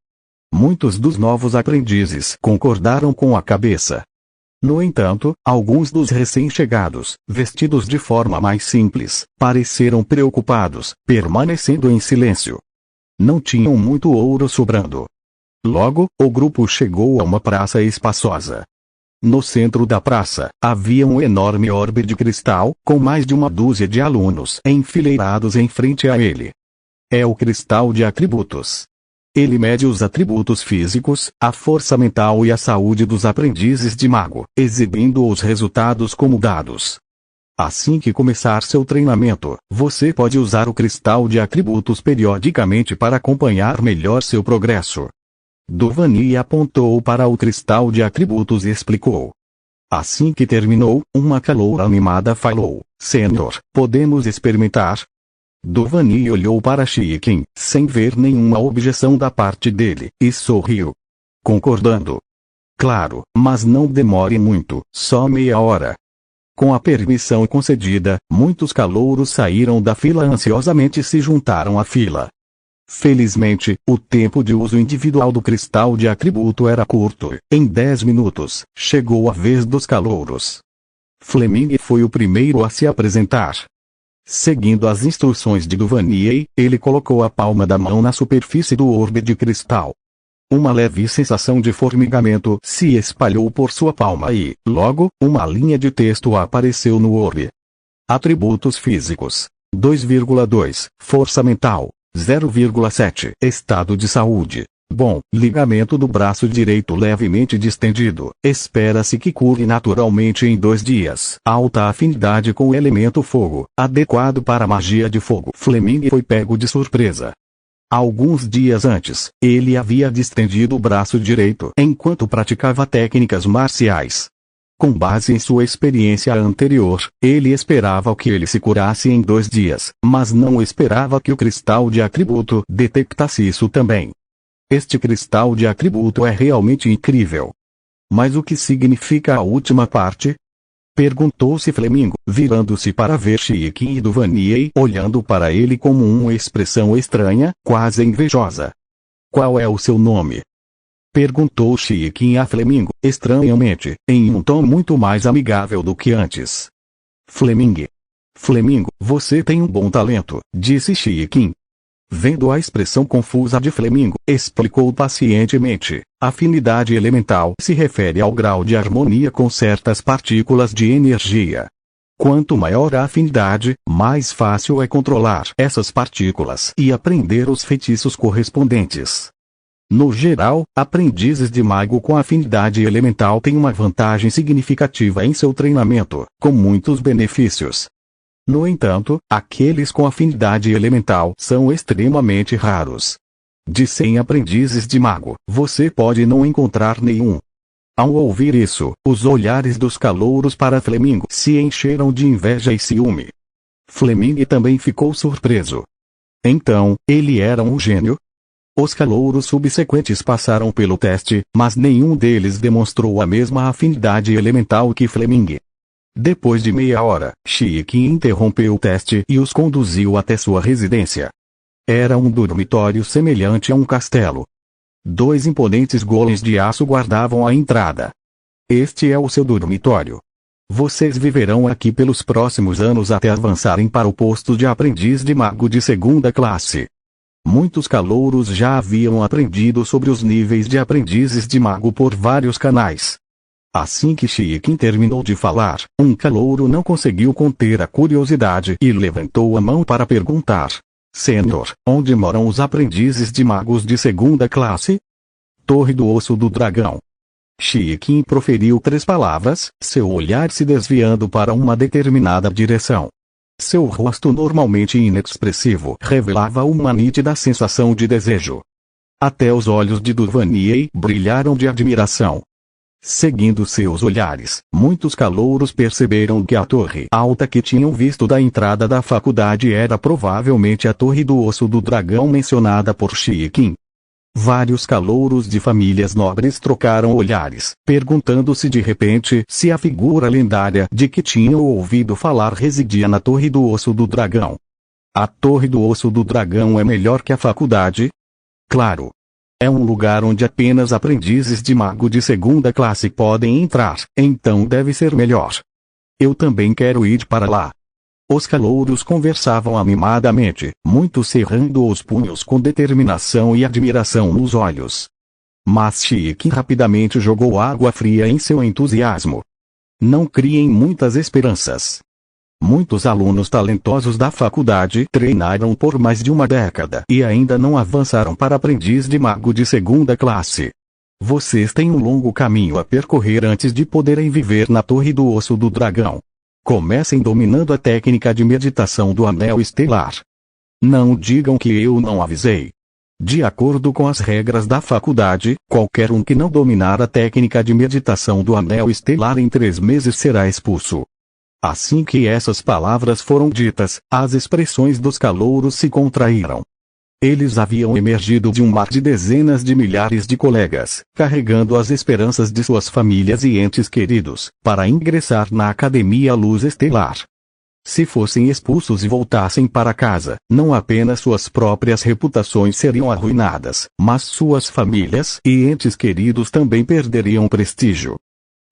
Muitos dos novos aprendizes concordaram com a cabeça. No entanto, alguns dos recém-chegados, vestidos de forma mais simples, pareceram preocupados, permanecendo em silêncio. Não tinham muito ouro sobrando. Logo, o grupo chegou a uma praça espaçosa. No centro da praça, havia um enorme orbe de cristal, com mais de uma dúzia de alunos enfileirados em frente a ele. É o cristal de atributos. Ele mede os atributos físicos, a força mental e a saúde dos aprendizes de mago, exibindo os resultados como dados. Assim que começar seu treinamento, você pode usar o cristal de atributos periodicamente para acompanhar melhor seu progresso. Dovani apontou para o cristal de atributos e explicou. Assim que terminou, uma caloura animada falou: Senhor, podemos experimentar? Dovani olhou para Shiikin, sem ver nenhuma objeção da parte dele, e sorriu. Concordando. Claro, mas não demore muito, só meia hora. Com a permissão concedida, muitos calouros saíram da fila ansiosamente e se juntaram à fila. Felizmente, o tempo de uso individual do cristal de atributo era curto. Em 10 minutos, chegou a vez dos calouros. Fleming foi o primeiro a se apresentar. Seguindo as instruções de Duvanier, ele colocou a palma da mão na superfície do orbe de cristal. Uma leve sensação de formigamento se espalhou por sua palma e, logo, uma linha de texto apareceu no orbe. Atributos físicos. 2,2. Força mental. 0,7. Estado de saúde. Bom, ligamento do braço direito levemente distendido. Espera-se que cure naturalmente em 2 dias. Alta afinidade com o elemento fogo, adequado para magia de fogo. Fleming foi pego de surpresa. Alguns dias antes, ele havia distendido o braço direito enquanto praticava técnicas marciais. Com base em sua experiência anterior, ele esperava que ele se curasse em 2 dias, mas não esperava que o cristal de atributo detectasse isso também. Este cristal de atributo é realmente incrível. Mas o que significa a última parte? Perguntou-se Fleming, virando-se para ver Shiikin e Duvanier olhando para ele com uma expressão estranha, quase invejosa. Qual é o seu nome? Perguntou Shiikin a Fleming, estranhamente, em um tom muito mais amigável do que antes. Fleming. Fleming, você tem um bom talento, disse Shiikin. Vendo a expressão confusa de Fleming, explicou pacientemente, afinidade elemental se refere ao grau de harmonia com certas partículas de energia. Quanto maior a afinidade, mais fácil é controlar essas partículas e aprender os feitiços correspondentes. No geral, aprendizes de mago com afinidade elemental têm uma vantagem significativa em seu treinamento, com muitos benefícios. No entanto, aqueles com afinidade elemental são extremamente raros. De 100 aprendizes de mago, você pode não encontrar nenhum. Ao ouvir isso, os olhares dos calouros para Fleming se encheram de inveja e ciúme. Fleming também ficou surpreso. Então, ele era um gênio? Os calouros subsequentes passaram pelo teste, mas nenhum deles demonstrou a mesma afinidade elemental que Fleming. Depois de meia hora, Shiikin interrompeu o teste e os conduziu até sua residência. Era um dormitório semelhante a um castelo. 2 imponentes golems de aço guardavam a entrada. Este é o seu dormitório. Vocês viverão aqui pelos próximos anos até avançarem para o posto de aprendiz de mago de 2ª classe. Muitos calouros já haviam aprendido sobre os níveis de aprendizes de mago por vários canais. Assim que Shiikin terminou de falar, um calouro não conseguiu conter a curiosidade e levantou a mão para perguntar: Senhor, onde moram os aprendizes de magos de 2ª classe? Torre do Osso do Dragão. Shiikin proferiu 3 palavras, seu olhar se desviando para uma determinada direção. Seu rosto normalmente inexpressivo revelava uma nítida sensação de desejo. Até os olhos de Duvanier brilharam de admiração. Seguindo seus olhares, muitos calouros perceberam que a torre alta que tinham visto da entrada da faculdade era provavelmente a Torre do Osso do Dragão mencionada por Shiikin. Vários calouros de famílias nobres trocaram olhares, perguntando-se de repente se a figura lendária de que tinham ouvido falar residia na Torre do Osso do Dragão. A Torre do Osso do Dragão é melhor que a faculdade? Claro. É um lugar onde apenas aprendizes de mago de 2ª classe podem entrar, então deve ser melhor. Eu também quero ir para lá. Os calouros conversavam animadamente, muitos cerrando os punhos com determinação e admiração nos olhos. Mas Shiikin rapidamente jogou água fria em seu entusiasmo. Não criem muitas esperanças. Muitos alunos talentosos da faculdade treinaram por mais de uma década e ainda não avançaram para aprendiz de mago de 2ª classe. Vocês têm um longo caminho a percorrer antes de poderem viver na Torre do Osso do Dragão. Comecem dominando a técnica de meditação do Anel Estelar. Não digam que eu não avisei. De acordo com as regras da faculdade, qualquer um que não dominar a técnica de meditação do Anel Estelar em 3 meses será expulso. Assim que essas palavras foram ditas, as expressões dos calouros se contraíram. Eles haviam emergido de um mar de dezenas de milhares de colegas, carregando as esperanças de suas famílias e entes queridos, para ingressar na Academia Luz Estelar. Se fossem expulsos e voltassem para casa, não apenas suas próprias reputações seriam arruinadas, mas suas famílias e entes queridos também perderiam prestígio.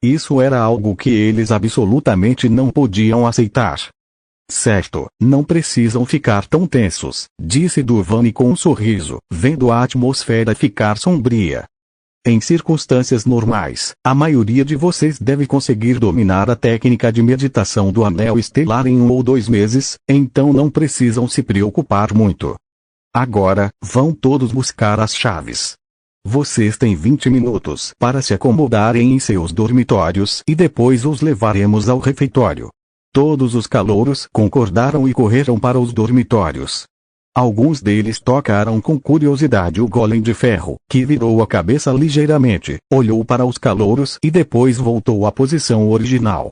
Isso era algo que eles absolutamente não podiam aceitar. Certo, não precisam ficar tão tensos, disse Duvani com um sorriso, vendo a atmosfera ficar sombria. Em circunstâncias normais, a maioria de vocês deve conseguir dominar a técnica de meditação do Anel Estelar em 1 ou 2 meses, então não precisam se preocupar muito. Agora, vão todos buscar as chaves. Vocês têm 20 minutos para se acomodarem em seus dormitórios e depois os levaremos ao refeitório. Todos os calouros concordaram e correram para os dormitórios. Alguns deles tocaram com curiosidade o golem de ferro, que virou a cabeça ligeiramente, olhou para os calouros e depois voltou à posição original.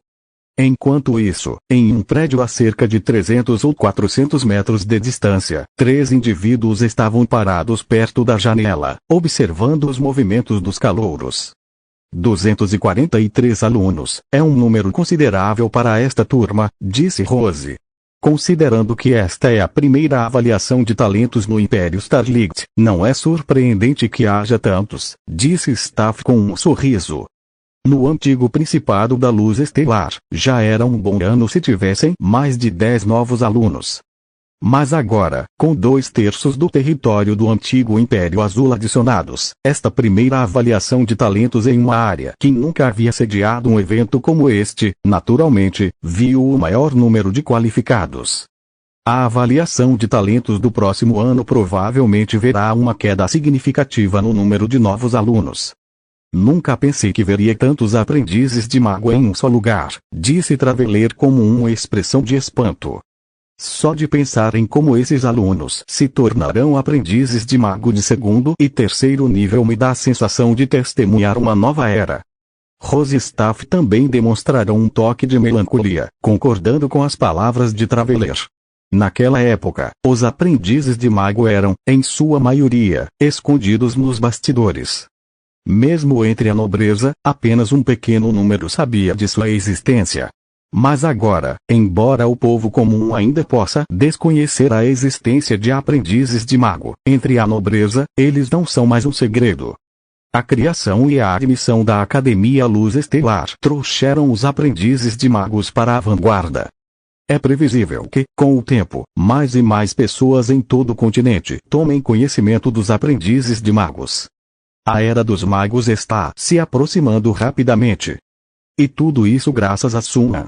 Enquanto isso, em um prédio a cerca de 300 ou 400 metros de distância, 3 indivíduos estavam parados perto da janela, observando os movimentos dos calouros. 243 alunos, é um número considerável para esta turma, disse Rose. Considerando que esta é a primeira avaliação de talentos no Império Starlight, não é surpreendente que haja tantos, disse Staff com um sorriso. No antigo Principado da Luz Estelar, já era um bom ano se tivessem mais de 10 novos alunos. Mas agora, com 2/3 do território do antigo Império Azul adicionados, esta primeira avaliação de talentos em uma área que nunca havia sediado um evento como este, naturalmente, viu o maior número de qualificados. A avaliação de talentos do próximo ano provavelmente verá uma queda significativa no número de novos alunos. Nunca pensei que veria tantos aprendizes de mago em um só lugar, disse Traveler como uma expressão de espanto. Só de pensar em como esses alunos se tornarão aprendizes de mago de 2º e 3º nível me dá a sensação de testemunhar uma nova era. Rose e Staff também demonstraram um toque de melancolia, concordando com as palavras de Traveler. Naquela época, os aprendizes de mago eram, em sua maioria, escondidos nos bastidores. Mesmo entre a nobreza, apenas um pequeno número sabia de sua existência. Mas agora, embora o povo comum ainda possa desconhecer a existência de aprendizes de mago, entre a nobreza, eles não são mais um segredo. A criação e a admissão da Academia Luz Estelar trouxeram os aprendizes de magos para a vanguarda. É previsível que, com o tempo, mais e mais pessoas em todo o continente tomem conhecimento dos aprendizes de magos. A era dos magos está se aproximando rapidamente. E tudo isso graças a Suna.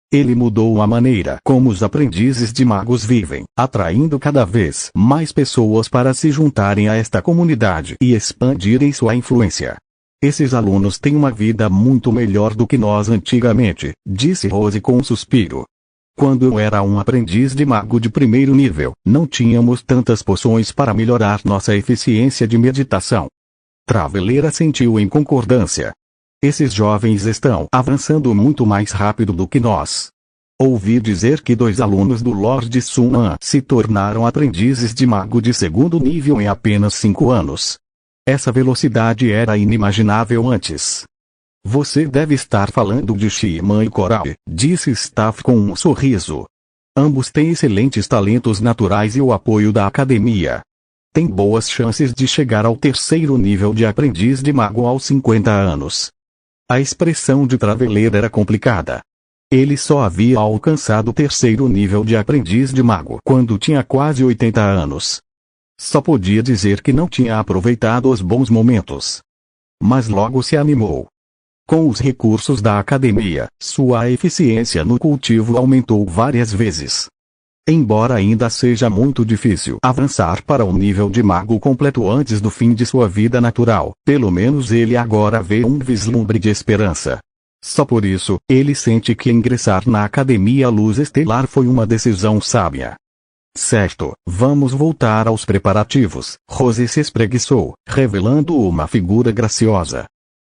Ele mudou a maneira como os aprendizes de magos vivem, atraindo cada vez mais pessoas para se juntarem a esta comunidade e expandirem sua influência. Esses alunos têm uma vida muito melhor do que nós antigamente, disse Rose com um suspiro. Quando eu era um aprendiz de mago de primeiro nível, não tínhamos tantas poções para melhorar nossa eficiência de meditação. Traveleira sentiu em concordância. Esses jovens estão avançando muito mais rápido do que nós. Ouvi dizer que 2 alunos do Lord Sunan se tornaram aprendizes de mago de segundo nível em apenas 5 anos. Essa velocidade era inimaginável antes. Você deve estar falando de Shiman e Coral, disse Staff com um sorriso. Ambos têm excelentes talentos naturais e o apoio da academia. Tem boas chances de chegar ao 3º nível de aprendiz de mago aos 50 anos. A expressão de Traveleira era complicada. Ele só havia alcançado o 3º nível de aprendiz de mago quando tinha quase 80 anos. Só podia dizer que não tinha aproveitado os bons momentos. Mas logo se animou. Com os recursos da academia, sua eficiência no cultivo aumentou várias vezes. Embora ainda seja muito difícil avançar para o nível de mago completo antes do fim de sua vida natural, pelo menos ele agora vê um vislumbre de esperança. Só por isso, ele sente que ingressar na Academia Luz Estelar foi uma decisão sábia. Certo, vamos voltar aos preparativos. Rose se espreguiçou, revelando uma figura graciosa.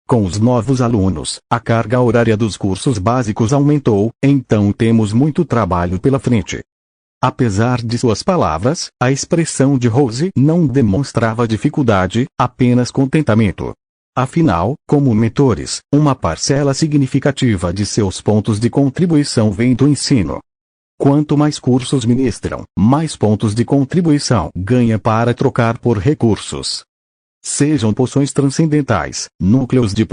Com os novos alunos, a carga horária dos cursos básicos aumentou, então temos muito trabalho pela frente. Apesar de suas palavras, a expressão de Rose não demonstrava dificuldade, apenas contentamento. Afinal, como mentores, uma parcela significativa de seus pontos de contribuição vem do ensino. Quanto mais cursos ministram, mais pontos de contribuição ganha para trocar por recursos. Sejam poções transcendentais, núcleos de